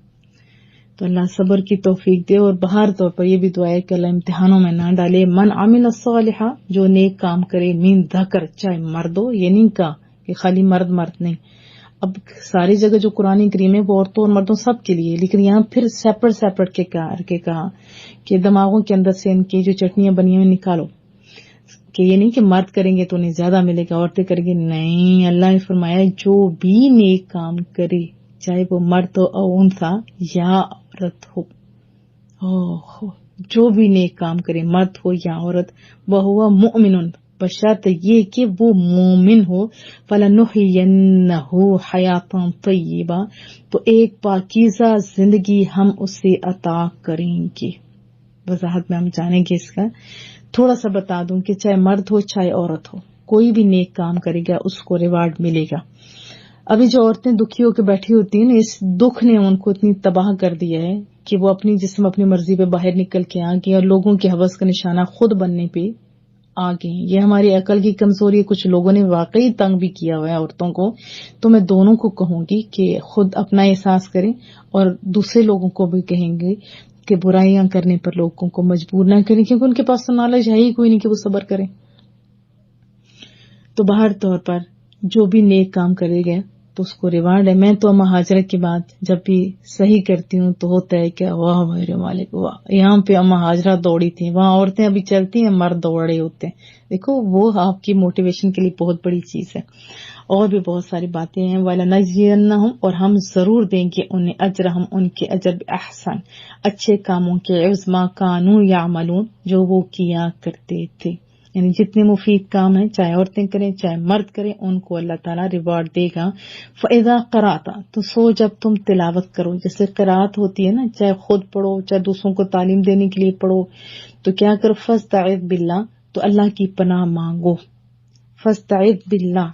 Speaker 1: تو اللہ صبر کی توفیق دے. اور بہر طور پر یہ بھی دعا ہے کہ اللہ امتحانوں میں نہ ڈالے. من عمل صالحا، جو نیک کام کرے، من ذکر، چاہے مرد ہو، یہ نہیں کہا کہ خالی مرد نہیں. اب ساری جگہ جو قرآن کریم ہے وہ عورتوں اور مردوں سب کے لیے، لیکن یہاں پھر سیپریٹ کے کہا کہ دماغوں کے اندر سے ان کی جو چٹنیاں بنی ہوئی نکالو، کہ یہ نہیں کہ مرد کریں گے تو انہیں زیادہ ملے گا، عورتیں کریں گے نہیں. اللہ نے فرمایا جو بھی نیک کام کرے چاہے وہ مرد ہو او انثی یا عورت ہو، جو بھی نیک کام کرے مرد ہو یا عورت، وہو مؤمن، بشرط یہ کہ وہ مومن ہو، فَلَنُحْيِيَنَّهُ حَيَاةً طَيِّبَةً، تو ایک پاکیزہ زندگی ہم اسے عطا کریں گے. وضاحت میں ہم جانیں گے اس کا. تھوڑا سا بتا دوں کہ چاہے مرد ہو چاہے عورت ہو، کوئی بھی نیک کام کرے گا اس کو ریوارڈ ملے گا. ابھی جو عورتیں دکھی ہو کے بیٹھی ہوتی ہیں نا، اس دکھ نے ان کو اتنی تباہ کر دیا ہے کہ وہ اپنی جسم اپنی مرضی پہ باہر نکل کے آ گئی اور لوگوں کے ہوس کا نشانہ خود بننے پہ آ گئی. یہ ہماری عقل کی کمزوری ہے. کچھ لوگوں نے واقعی تنگ بھی کیا ہوا ہے عورتوں کو. تو میں دونوں کو کہوں گی کہ خود اپنا احساس کریں اور دوسرے لوگوں کو بھی کہیں گے کہ برائیاں کرنے پر لوگوں کو مجبور نہ کریں، کیونکہ ان کے پاس تو نالج ہے ہی کوئی نہیں کہ وہ صبر کریں. تو باہر طور پر جو بھی نیک کام کرے گا تو اس کو ریوارڈ ہے. میں تو اما ہاجرہ کی بات جب بھی صحیح کرتی ہوں تو ہوتا ہے کہ واہ میرے مالک واہ، یہاں پہ اما ہاجرہ دوڑی تھی، وہاں عورتیں ابھی چلتی ہیں، مرد دوڑے ہوتے ہیں. دیکھو وہ آپ کی موٹیویشن کے لیے بہت بڑی چیز ہے. اور بھی بہت ساری باتیں ہیں. وَلَنَجْزِيَنَّهُمْ، اور ہم ضرور دیں گے انہیں اجرہم ان کے اجر بِأَحْسَن اچھے کاموں کے، عوض ما كانوا يعملون جو وہ کیا کرتے تھے. یعنی جتنے مفید کام ہیں چاہے عورتیں کریں چاہے مرد کریں ان کو اللہ تعالیٰ ریوارڈ دے گا. فَإِذَا قَرَأْتَ، تو سو جب تم تلاوت کرو، جیسے قرات ہوتی ہے نا، چاہے خود پڑھو چاہے دوسروں کو تعلیم دینے کے لیے پڑھو، تو کیا کرو؟ فَاسْتَعِذْ بِاللَّهِ، تو اللہ کی پناہ مانگو. فَاسْتَعِذْ بِاللَّهِ،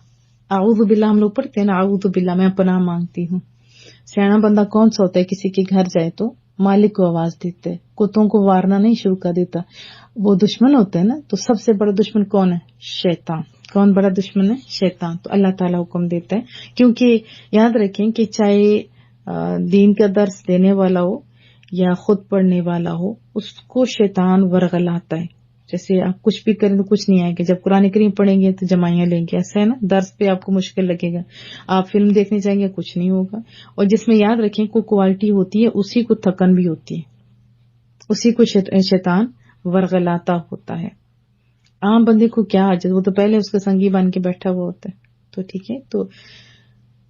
Speaker 1: اعوذ باللہ ہم لوگ پڑھتے ہیں نا، اعوذ باللہ میں پناہ مانگتی ہوں. سیاح بندہ کون سا ہوتا ہے؟ کسی کے گھر جائے تو مالک کو آواز دیتا ہے، کتوں کو وارنا نہیں شروع کر دیتا. وہ دشمن ہوتا ہے نا، تو سب سے بڑا دشمن کون ہے؟ شیطان. کون بڑا دشمن ہے؟ شیطان. تو اللہ تعالیٰ حکم دیتا ہے، کیونکہ یاد رکھیں کہ چاہے دین کا درس دینے والا ہو یا خود پڑھنے والا ہو، اس کو شیطان ورغلاتا ہے. جیسے آپ کچھ بھی کریں تو کچھ نہیں آئے گا. جب قرآن کریم پڑھیں گے تو جمائیاں لیں گے، ایسا ہے نا. درس پہ آپ کو مشکل لگے گا، آپ فلم دیکھنے جائیں گے کچھ نہیں ہوگا. اور جس میں یاد رکھیں کوئی کوالٹی ہوتی ہے اسی کو تھکن بھی ہوتی ہے، اسی کو شیطان ورغلاتا ہوتا ہے. عام بندے کو کیا حاجت، وہ تو پہلے اس کا سنگی بن کے بیٹھا ہوا ہوتا ہے. تو ٹھیک ہے، تو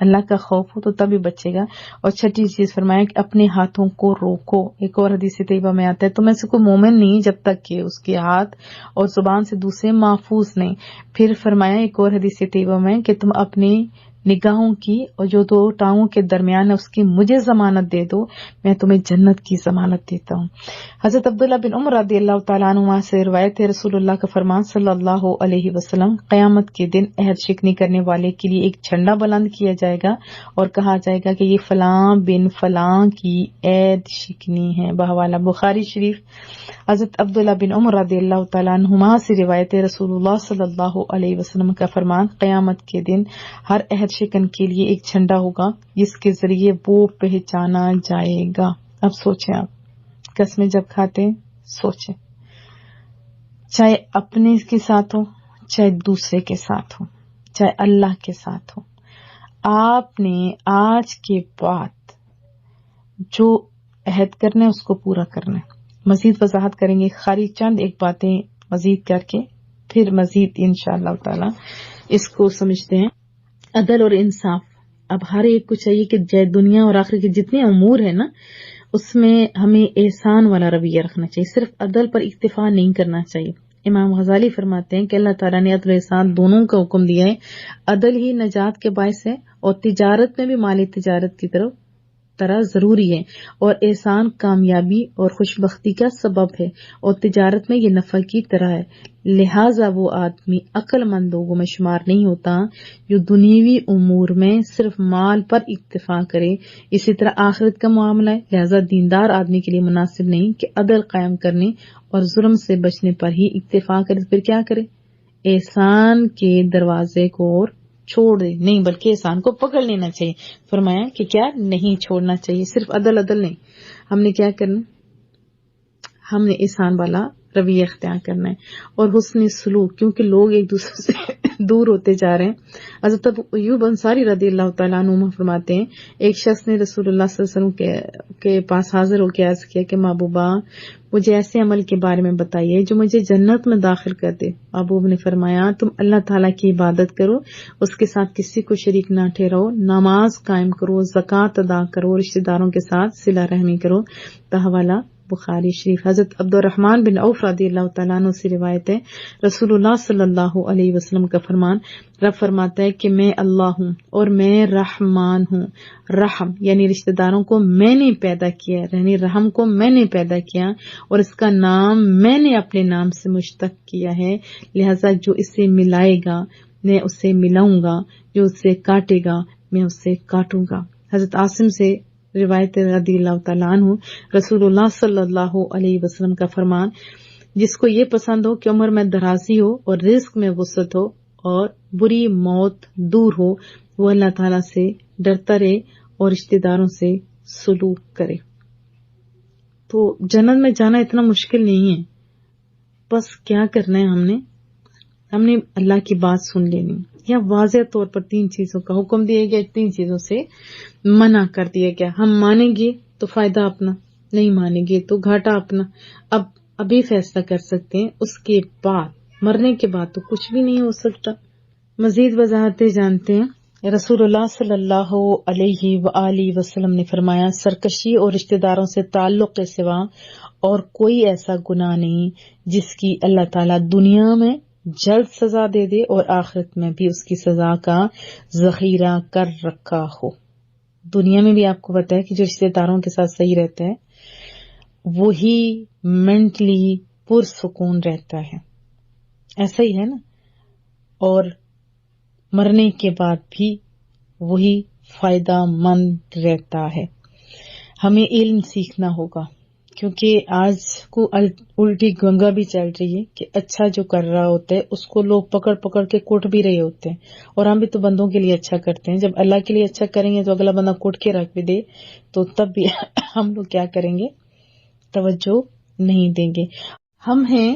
Speaker 1: اللہ کا خوف ہو تو تبھی بچے گا. اور چھٹی چیز فرمایا کہ اپنے ہاتھوں کو روکو. ایک اور حدیث طیبہ میں آتا ہے تو میں سے کوئی مومن نہیں جب تک کہ اس کے ہاتھ اور زبان سے دوسرے محفوظ نہیں. پھر فرمایا ایک اور حدیث طیبہ میں کہ تم اپنی نگاہوں کی اور جو دو ٹانگوں کے درمیان ہے اس کی مجھے ضمانت دے دو، میں تمہیں جنت کی ضمانت دیتا ہوں. حضرت عبداللہ بن عمر رضی اللہ تعالیٰ عنہ سے روایت ہے، رسول اللہ کا فرمان صلی اللہ علیہ وسلم، قیامت کے دن عہد شکنی کرنے والے کے لیے ایک جھنڈا بلند کیا جائے گا اور کہا جائے گا کہ یہ فلاں بن فلاں کی عہد شکنی ہے. بحوالہ بخاری شریف. حضرت عبداللہ بن عمر رضی اللہ تعالیٰ عنہما سے روایت ہے، رسول اللہ صلی اللہ علیہ وسلم کا فرمان، قیامت کے دن ہر عہد شکن کے لیے ایک جھنڈا ہوگا جس کے ذریعے وہ پہچانا جائے گا. اب سوچیں، آپ قسمیں جب کھاتے ہیں سوچیں، چاہے اپنے کے ساتھ ہو، چاہے دوسرے کے ساتھ ہو، چاہے اللہ کے ساتھ ہو، آپ نے آج کے بعد جو عہد کرنا ہے اس کو پورا کرنا ہے. مزید وضاحت کریں گے، خالی چند ایک باتیں مزید کر کے پھر مزید انشاءاللہ تعالی اس کو سمجھتے ہیں. عدل اور انصاف. اب ہر ایک کو چاہیے کہ دنیا اور آخرت کے جتنے امور ہیں نا اس میں ہمیں احسان والا رویہ رکھنا چاہیے، صرف عدل پر اکتفا نہیں کرنا چاہیے. امام غزالی فرماتے ہیں کہ اللہ تعالیٰ نے عدل و احسان دونوں کا حکم دیا ہے. عدل ہی نجات کے باعث ہے اور تجارت میں بھی مالی تجارت کی طرح ضروری ہے، اور احسان کامیابی اور خوشبختی کا سبب ہے، اور تجارت میں یہ نفع کی طرح ہے. لہٰذا وہ آدمی عقل مند لوگوں میں شمار نہیں ہوتا جو دنیوی امور میں صرف مال پر اکتفا کرے. اسی طرح آخرت کا معاملہ ہے، لہٰذا دیندار آدمی کے لیے مناسب نہیں کہ عدل قائم کرنے اور ظلم سے بچنے پر ہی اکتفا کرے. پھر کیا کرے؟ احسان کے دروازے کو چھوڑ دے، نہیں بلکہ احسان کو پکڑ لینا چاہیے. فرمایا کہ کیا نہیں چھوڑنا چاہیے، صرف عدل نہیں. ہم نے کیا کرنا؟ ہم نے احسان والا رویہ اختیار کرنا ہے اور حسن سلوک، کیونکہ لوگ ایک دوسرے سے دور ہوتے جا رہے ہیں. حضرت ابو ایوب انصاری رضی اللہ تعالیٰ عنہ فرماتے ہیں، ایک شخص نے رسول اللہ صلی اللہ علیہ وسلم کے پاس حاضر ہو کے عرض کیا کہ محبوبہ مجھے ایسے عمل کے بارے میں بتائیے جو مجھے جنت میں داخل کر دے. محبوب نے فرمایا، تم اللہ تعالیٰ کی عبادت کرو، اس کے ساتھ کسی کو شریک نہ ٹھہراؤ، نماز قائم کرو، زکوٰۃ ادا کرو، رشتہ داروں کے ساتھ صلہ رحمی کرو. بحوالہ بخاری شریف. حضرت عبد الرحمن بن عوف رضی اللہ تعالیٰ عنہ سے روایت ہے، رسول اللہ صلی اللہ علیہ وسلم کا فرمان، رب فرماتا ہے کہ میں اللہ ہوں اور میں رحمان ہوں. رحم یعنی رشتہ داروں کو میں نے پیدا کیا، یعنی رحم کو میں نے پیدا کیا اور اس کا نام میں نے اپنے نام سے مشتق کیا ہے، لہذا جو اسے ملائے گا میں اسے ملاؤں گا، جو اسے کاٹے گا میں اسے کاٹوں گا. حضرت عاصم سے روایت رضی اللہ تعالیٰ عنہ، رسول اللہ صلی اللہ علیہ وسلم کا فرمان، جس کو یہ پسند ہو کہ عمر میں درازی ہو اور رزق میں وسعت ہو اور بری موت دور ہو، وہ اللہ تعالیٰ سے ڈرتا رہے اور رشتہ داروں سے سلوک کرے. تو جنت میں جانا اتنا مشکل نہیں ہے، بس کیا کرنا ہے؟ ہم نے اللہ کی بات سن لینی. یا واضح طور پر 3 چیزوں کا حکم دیا گیا، 3 چیزوں سے منع کر دیا گیا. ہم مانیں گے تو فائدہ اپنا، نہیں مانیں گے تو گھاٹا اپنا. ابھی فیصلہ کر سکتے ہیں، اس کے بعد مرنے کے بعد تو کچھ بھی نہیں ہو سکتا. مزید وضاحتیں جانتے ہیں. رسول اللہ صلی اللہ علیہ وآلہ وسلم نے فرمایا، سرکشی اور رشتہ داروں سے تعلق کے سوا اور کوئی ایسا گناہ نہیں جس کی اللہ تعالیٰ دنیا میں جلد سزا دے دے اور آخرت میں بھی اس کی سزا کا ذخیرہ کر رکھا ہو. دنیا میں بھی آپ کو پتا ہے کہ جو رشتہ داروں کے ساتھ صحیح رہتا ہے وہی مینٹلی پرسکون رہتا ہے، ایسا ہی ہے نا، اور مرنے کے بعد بھی وہی فائدہ مند رہتا ہے. ہمیں علم سیکھنا ہوگا، کیونکہ آج کو الٹی گنگا بھی چل رہی ہے کہ اچھا جو کر رہا ہوتا ہے اس کو لوگ پکڑ پکڑ کے کوٹ بھی رہے ہوتے ہیں. اور ہم بھی تو بندوں کے لیے اچھا کرتے ہیں، جب اللہ کے لیے اچھا کریں گے تو اگلا بندہ کوٹ کے رکھ بھی دے تو تب بھی ہم لوگ کیا کریں گے؟ توجہ نہیں دیں گے. ہم ہیں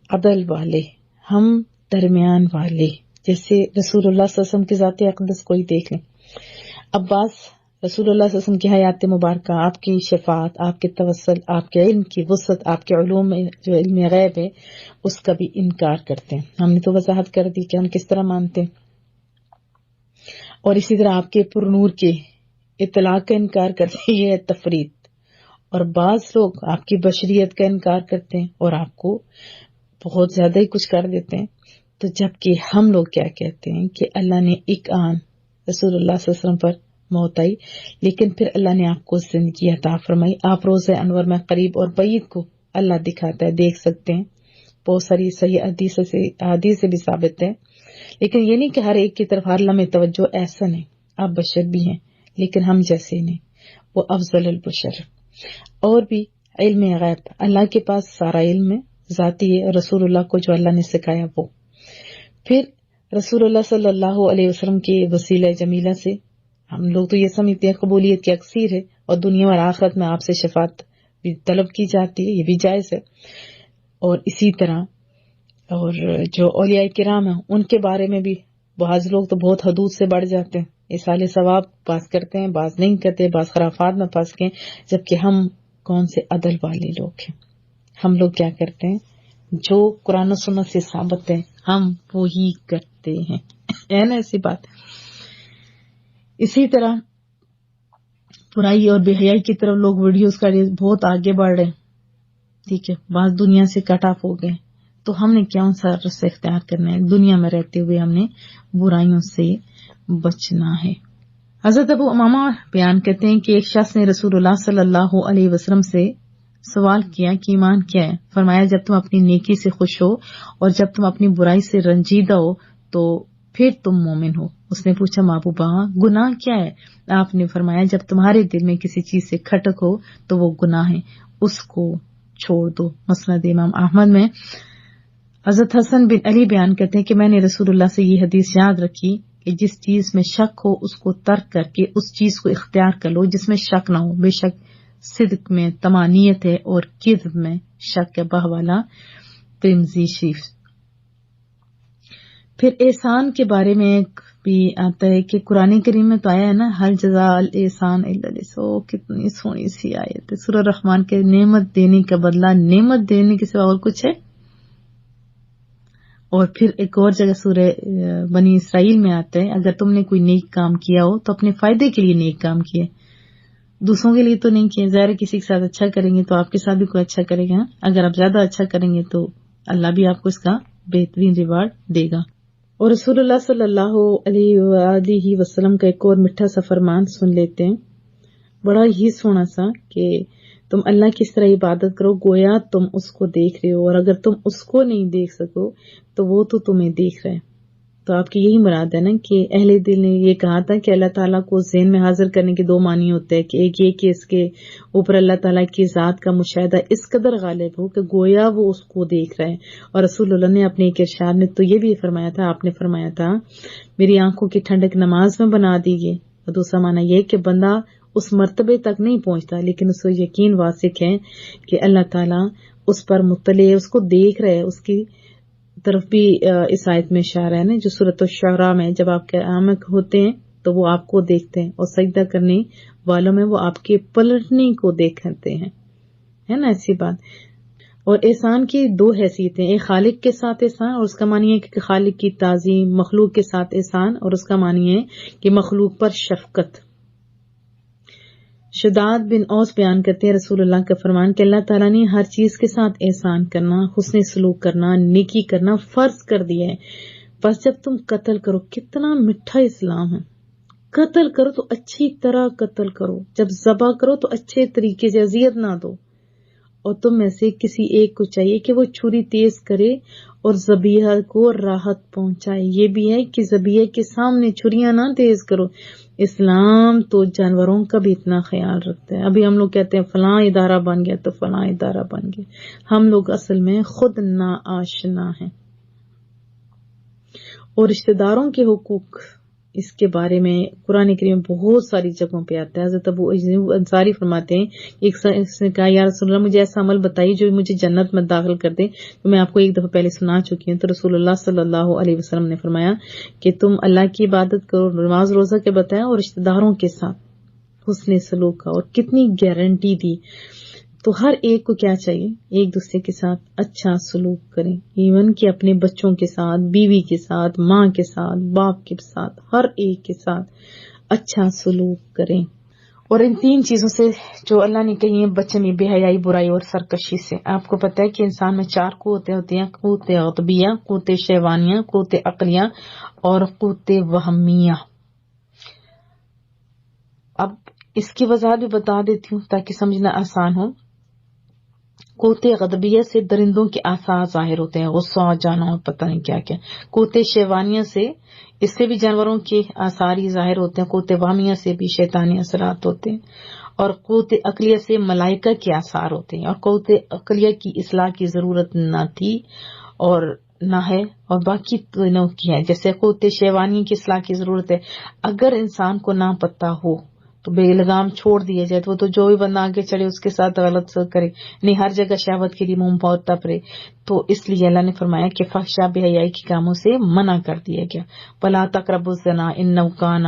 Speaker 1: عدل والے، ہم درمیان والے، جیسے رسول اللہ صلی اللہ علیہ وسلم کی ذات اقدس کو ہی دیکھ لیں. عباس رسول اللہ صلی اللہ علیہ وسلم کی حیات مبارکہ، آپ کی شفاعت، آپ کے توسل، آپ کے علم کی وسعت، آپ کے علوم میں جو علم غیب ہے اس کا بھی انکار کرتے ہیں. ہم نے تو وضاحت کر دی کہ ہم کس طرح مانتے ہیں. اور اسی طرح آپ کے پرنور کے اطلاق کا انکار کرتے ہیں، یہ ہے تفریط. اور بعض لوگ آپ کی بشریت کا انکار کرتے ہیں اور آپ کو بہت زیادہ ہی کچھ کر دیتے ہیں. تو جبکہ ہم لوگ کیا کہتے ہیں کہ اللہ نے ایک آن رسول اللہ صلی اللہ علیہ وسلم پر موت آئی، لیکن پھر اللہ نے آپ کو زندگی عطا فرمائی. آپ روز انور میں قریب اور بعید کو اللہ دکھاتا ہے، دیکھ سکتے ہیں. بہت ساری صحیح حدیث سے بھی ثابت ہے. لیکن یہ نہیں کہ ہر ایک کی طرف ہر لمحے توجہ، ایسا نہیں. آپ بشر بھی ہیں لیکن ہم جیسے نہیں، وہ افضل البشر. اور بھی علم غیب، اللہ کے پاس سارا علم ذاتی ہے، اور رسول اللہ کو جو اللہ نے سکھایا وہ. پھر رسول اللہ صلی اللہ علیہ وسلم کے وسیلہ جمیلہ سے ہم لوگ تو یہ سمجھتے ہیں قبولیت کی اکثیر ہے، اور دنیا اور آخرت میں آپ سے شفاعت بھی طلب کی جاتی ہے، یہ بھی جائز ہے. اور اسی طرح اور جو اولیاء کرام ہیں ان کے بارے میں بھی بعض لوگ تو بہت حدود سے بڑھ جاتے ہیں، اصال ثواب پاس کرتے ہیں، بعض نہیں کرتے، بعض خرافات میں پاس کے، جبکہ ہم کون سے عدل والے لوگ ہیں. ہم لوگ کیا کرتے ہیں، جو قرآن و سنت سے ثابت ہے ہم وہی کرتے ہیں، ہے نا ایسی بات. اسی طرح برائی اور بے حیائی کی طرف لوگ ویڈیوز کا بہت آگے بڑھ رہے ہیں. ٹھیک ہے، بعض دنیا سے کٹ آف ہو گئے، تو ہم نے کون سا رستہ اختیار کرنا ہے؟ دنیا میں رہتے ہوئے ہم نے برائیوں سے بچنا ہے. حضرت ابو امامہ بیان کرتے ہیں کہ ایک شخص نے رسول اللہ صلی اللہ علیہ وسلم سے سوال کیا کہ ایمان کیا ہے؟ فرمایا جب تم اپنی نیکی سے خوش ہو اور جب تم اپنی برائی سے رنجیدہ ہو تو پھر تم مومن ہو. اس نے پوچھا محبوبہ گناہ کیا ہے؟ آپ نے فرمایا جب تمہارے دل میں کسی چیز سے کھٹک ہو تو وہ گناہ ہے، اس کو چھوڑ دو. مسند امام احمد میں حضرت حسن بن علی بیان کرتے ہیں کہ میں نے رسول اللہ سے یہ حدیث یاد رکھی کہ جس چیز میں شک ہو اس کو ترک کر کے اس چیز کو اختیار کر لو جس میں شک نہ ہو. بے شک صدق میں طمانیت ہے اور کذب میں شک ہے. بہوالا ترمذی شریف. پھر احسان کے بارے میں ایک بھی آتا ہے کہ قرآن کریم میں تو آیا ہے نا، ہر جزاء الاحسان الا الاحسان. کتنی سونی سی آیت ہے. سورہ رحمان کے نعمت دینے کا بدلہ نعمت دینے کے سوا اور کچھ ہے؟ اور پھر ایک اور جگہ سورہ بنی اسرائیل میں آتا ہے اگر تم نے کوئی نیک کام کیا ہو تو اپنے فائدے کے لیے نیک کام کیے، دوسروں کے لیے تو نہیں کیے. ظاہر کسی کے ساتھ اچھا کریں گے تو آپ کے ساتھ بھی کوئی اچھا کرے گا. اگر آپ زیادہ اچھا کریں گے تو اللہ بھی آپ کو اس کا بہترین ریوارڈ دے گا. اور رسول اللہ صلی اللہ علیہ وآلہ وسلم کا ایک اور میٹھا سا فرمان سن لیتے ہیں، بڑا ہی سونا سا، کہ تم اللہ کی اس طرح عبادت کرو گویا تم اس کو دیکھ رہے ہو، اور اگر تم اس کو نہیں دیکھ سکو تو وہ تو تمہیں دیکھ رہا ہے. تو آپ کی یہی مراد ہے نا کہ اہل دل نے یہ کہا تھا کہ اللہ تعالیٰ کو ذہن میں حاضر کرنے کے دو معنی ہوتے ہیں، کہ ایک یہ کہ اس کے اوپر اللہ تعالیٰ کی ذات کا مشاہدہ اس قدر غالب ہو کہ گویا وہ اس کو دیکھ رہے ہیں. اور رسول اللہ نے اپنے ایک ارشاد میں تو یہ بھی فرمایا تھا، آپ نے فرمایا تھا میری آنکھوں کی ٹھنڈک نماز میں بنا دیجیے. اور دوسرا معنی یہ کہ بندہ اس مرتبے تک نہیں پہنچتا لیکن اس کو یقین واثق ہے کہ اللہ تعالیٰ اس پر مطلع ہے، اس کو دیکھ رہے، اس کی طرف بھی اس آیت میں اشارہ ہے نا جو سورۃ الشعراء میں جب آپ قیام ہوتے ہیں تو وہ آپ کو دیکھتے ہیں، اور سجدہ کرنے والوں میں وہ آپ کے پلٹنے کو دیکھتے ہیں، ہے نا ایسی بات. اور احسان کی دو حیثیتیں، ایک خالق کے ساتھ احسان اور اس کا معنی ہے کہ خالق کی تعظیم، مخلوق کے ساتھ احسان اور اس کا معنی ہے کہ مخلوق پر شفقت. شداد بن اوس بیان کرتے ہیں رسول اللہ کا فرمان کہ اللہ تعالیٰ نے ہر چیز کے ساتھ احسان کرنا، حسن سلوک کرنا، نیکی کرنا فرض کر دیا ہے. بس جب تم قتل کرو، کتنا میٹھا اسلام ہے، قتل کرو تو اچھی طرح قتل کرو، جب ذبح کرو تو اچھے طریقے سے، اذیت نہ دو. اور تم میں سے کسی ایک کو چاہیے کہ وہ چھری تیز کرے اور ذبیحہ کو راحت پہنچائے. یہ بھی ہے کہ ذبیحہ کے سامنے چھریاں نہ تیز کرو. اسلام تو جانوروں کا بھی اتنا خیال رکھتا ہے. ابھی ہم لوگ کہتے ہیں فلاں ادارہ بن گیا تو فلاں ادارہ بن گیا، ہم لوگ اصل میں خود نا آشنا ہیں. اور رشتہ داروں کے حقوق، اس کے بارے میں قرآن کریم بہت ساری جگہوں پہ آتا ہے. حضرت ابو ایوب انصاری فرماتے ہیں ایک شخص نے کہا یا رسول اللہ مجھے ایسا عمل بتائیے جو مجھے جنت میں داخل کر دے. تو میں آپ کو ایک دفعہ پہلے سنا چکی ہوں. تو رسول اللہ صلی اللہ علیہ وسلم نے فرمایا کہ تم اللہ کی عبادت کرو، نماز روزہ کے بتایا، اور رشتہ داروں کے ساتھ حسن سلوک کا. اور کتنی گارنٹی دی، تو ہر ایک کو کیا چاہیے، ایک دوسرے کے ساتھ اچھا سلوک کریں، ایون کہ اپنے بچوں کے ساتھ، بیوی کے ساتھ، ماں کے ساتھ، باپ کے ساتھ، ہر ایک کے ساتھ اچھا سلوک کریں۔ اور ان 3 چیزوں سے جو اللہ نے کہی ہیں بچنے، بے حیائی، برائی اور سرکشی سے۔ آپ کو پتہ ہے کہ انسان میں 4 قوتیں ہوتی ہیں، قوت غضبیہ، قوت شیطانیہ، قوت عقلیہ اور قوت وہمیہ۔ اب اس کی وضاحت بھی بتا دیتی ہوں تاکہ سمجھنا آسان ہو۔ قوت غضبیہ سے درندوں کے آثار ظاہر ہوتے ہیں، غصہ آ جانا اور پتہ نہیں کیا کیا۔ قوت شیطانیہ سے، اس سے بھی جانوروں کے آثار ہی ظاہر ہوتے ہیں۔ قوت وہمیہ سے بھی شیطانی اثرات ہوتے ہیں۔ اور قوت عقلیہ سے ملائکہ کے آثار ہوتے ہیں۔ اور قوت عقلیہ کی اصلاح کی ضرورت نہ تھی اور نہ ہے، اور باقی تینوں کی ہے۔ جیسے قوت شیطانی کی اصلاح کی ضرورت ہے، اگر انسان کو نہ پتہ ہو تو بے لگام چھوڑ دیا جائے تو وہ تو جو بھی بندہ آگے چڑھے اس کے ساتھ غلط کرے، نہیں ہر جگہ شہوت کے لیے منہ پھاڑتا پھرے۔ تو اس لیے اللہ نے فرمایا کہ فحشاء بے حیائی کے کاموں سے منع کر دیا گیا۔ وَلَا تَقْرَبُوا الزِّنَا إِنَّهُ كَانَ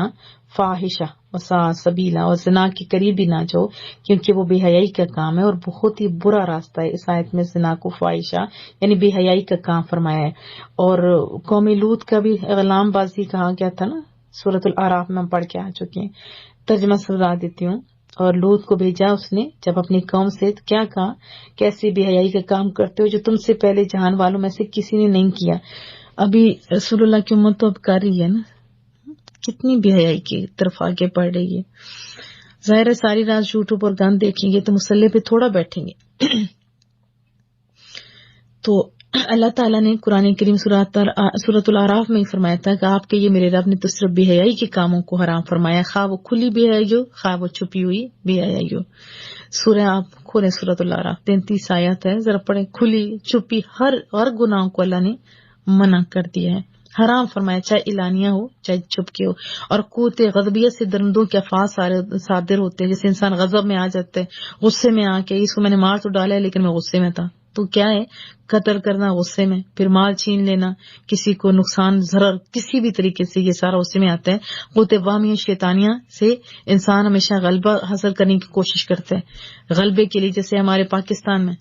Speaker 1: فَاحِشَةً وَسَاءَ سَبِيلًا، اور زنا کے قریب بھی نہ جاؤ کیونکہ وہ بے حیائی کا کام ہے اور بہت ہی برا راستہ ہے۔ اس آیت میں زنا کو فاحشہ یعنی بے حیائی کا کام فرمایا ہے۔ اور قوم لوط کا بھی اعلام بازی کہا گیا تھا نا، سورۃ الاعراف میں ہم پڑھ کے آ چکے ہیں، ترجمہ سنا دیتی ہوں۔ اور لوط کو بھیجا اس نے جب اپنی قوم سے، کیا کہا، کیسے بے حیائی کا کام کرتے ہو جو تم سے پہلے جہان والوں میں سے کسی نے نہیں کیا۔ ابھی رسول اللہ کی امت تو اب کر رہی ہے نا، کتنی بے حیائی کی طرف آگے بڑھ رہی ہے۔ ظاہر ہے ساری رات یوٹیوب اور گان دیکھیں گے تو مسلح پہ تھوڑا بیٹھیں گے۔ تو اللہ تعالیٰ نے قرآن کریم سورۃ الاعراف میں فرمایا تھا کہ آپ کے یہ میرے رب نے تو صرف بے حیائی کے کاموں کو حرام فرمایا، خواہ وہ کھلی بے حیائی ہو خواہ وہ چھپی ہوئی بے حیائی ہو۔ سورہ آپ کھولیں سورۃ الاعراف 33 آیت ہے، ذرا پڑھیں۔ کھلی چھپی ہر گناہ کو اللہ نے منع کر دیا ہے، حرام فرمایا، چاہے اعلانیہ ہو چاہے چھپ کے ہو۔ اور قوت غضبیہ سے درندوں کے الفاظ صادر ہوتے ہیں، جیسے انسان غضب میں آ جاتا ہے، غصے میں آ کے اس کو میں نے مار تو ڈالا ہے لیکن میں غصے میں تھا، تو کیا ہے، قتل کرنا غصے میں، پھر مال چھین لینا، کسی کو نقصان ضرر کسی بھی طریقے سے، یہ سارا غصے میں آتا ہے۔ قوت وہمیہ شیطانیہ سے انسان ہمیشہ غلبہ حاصل کرنے کی کوشش کرتا ہے، غلبے کے لیے، جیسے ہمارے پاکستان میں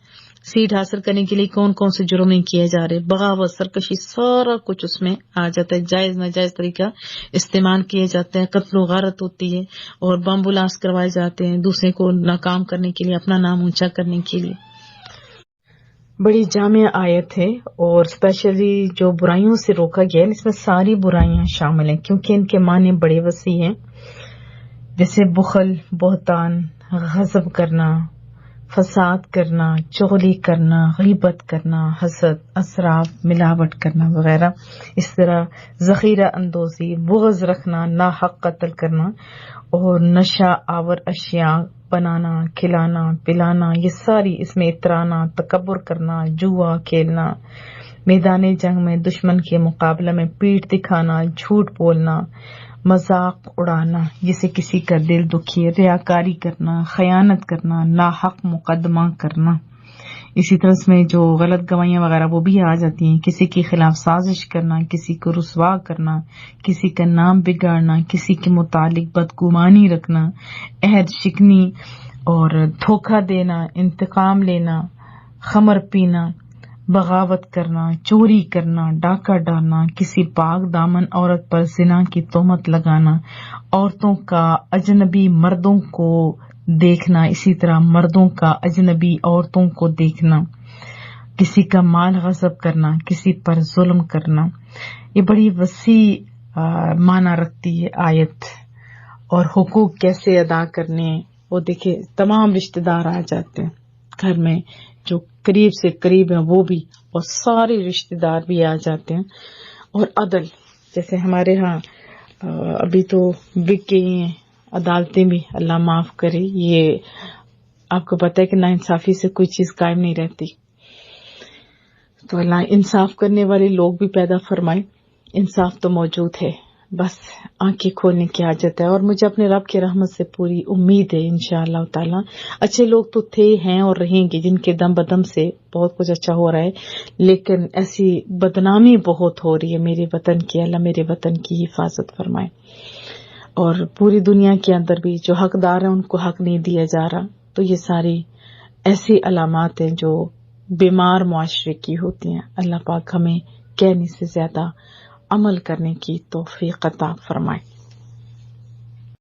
Speaker 1: سیٹ حاصل کرنے کے لیے کون کون سے جرم نہیں کیے جا رہے، بغاوت، سرکشی، سارا کچھ اس میں آ جاتا ہے، جائز ناجائز طریقہ استعمال کیے جاتے ہیں، قتل و غارت ہوتی ہے اور بم بلاسٹ کروائے جاتے ہیں دوسرے کو ناکام کرنے کے لیے، اپنا نام اونچا کرنے کے لیے۔ بڑی جامع آیت ہے، اور اسپیشلی جو برائیوں سے روکا گیا ہے اس میں ساری برائیاں شامل ہیں کیونکہ ان کے معنی بڑے وسیع ہیں، جیسے بخل، بہتان، غضب کرنا، فساد کرنا، چغلی کرنا، غیبت کرنا، حسد، اسراف، ملاوٹ کرنا وغیرہ۔ اس طرح ذخیرہ اندوزی، بغض رکھنا، ناحق قتل کرنا، اور نشہ آور اشیاء بنانا، کھلانا، پلانا، یہ ساری اس میں اترانا، تکبر کرنا، جوا کھیلنا، میدان جنگ میں دشمن کے مقابلہ میں پیٹھ دکھانا، جھوٹ بولنا، مذاق اڑانا جسے کسی کا دل دکھے، ریاکاری کرنا، خیانت کرنا، ناحق مقدمہ کرنا۔ اسی طرح اس میں جو غلط گواہیاں وغیرہ وہ بھی آ جاتی ہیں، کسی کے خلاف سازش کرنا، کسی کو رسوا کرنا، کسی کا نام بگاڑنا، کسی کے متعلق بدگمانی رکھنا، عہد شکنی اور دھوکہ دینا، انتقام لینا، خمر پینا، بغاوت کرنا، چوری کرنا، ڈاکہ ڈالنا، کسی پاک دامن عورت پر زنا کی تہمت لگانا، عورتوں کا اجنبی مردوں کو دیکھنا، اسی طرح مردوں کا اجنبی عورتوں کو دیکھنا، کسی کا مال غصب کرنا، کسی پر ظلم کرنا۔ یہ بڑی وسیع معنی رکھتی ہے آیت، اور حقوق کیسے ادا کرنے، وہ دیکھیں تمام رشتہ دار آ جاتے ہیں گھر میں، جو قریب سے قریب ہیں وہ بھی، اور سارے رشتہ دار بھی آ جاتے ہیں۔ اور عدل، جیسے ہمارے ہاں ابھی تو بک گئی ہیں عدالتیں بھی، اللہ معاف کرے، یہ آپ کو پتہ ہے کہ ناانصافی سے کوئی چیز قائم نہیں رہتی، تو اللہ انصاف کرنے والے لوگ بھی پیدا فرمائے۔ انصاف تو موجود ہے، بس آنکھیں کھولنے کی حاجت ہے، اور مجھے اپنے رب کی رحمت سے پوری امید ہے انشاءاللہ تعالی۔ اچھے لوگ تو تھے، ہیں اور رہیں گے، جن کے دم بدم سے بہت کچھ اچھا ہو رہا ہے، لیکن ایسی بدنامی بہت ہو رہی ہے میرے وطن کی۔ اللہ میرے وطن کی حفاظت فرمائے، اور پوری دنیا کے اندر بھی جو حقدار ہیں ان کو حق نہیں دیا جا رہا، تو یہ ساری ایسی علامات ہیں جو بیمار معاشرے کی ہوتی ہیں. اللہ پاک ہمیں کہنے سے زیادہ عمل کرنے کی توفیق عطا فرمائے.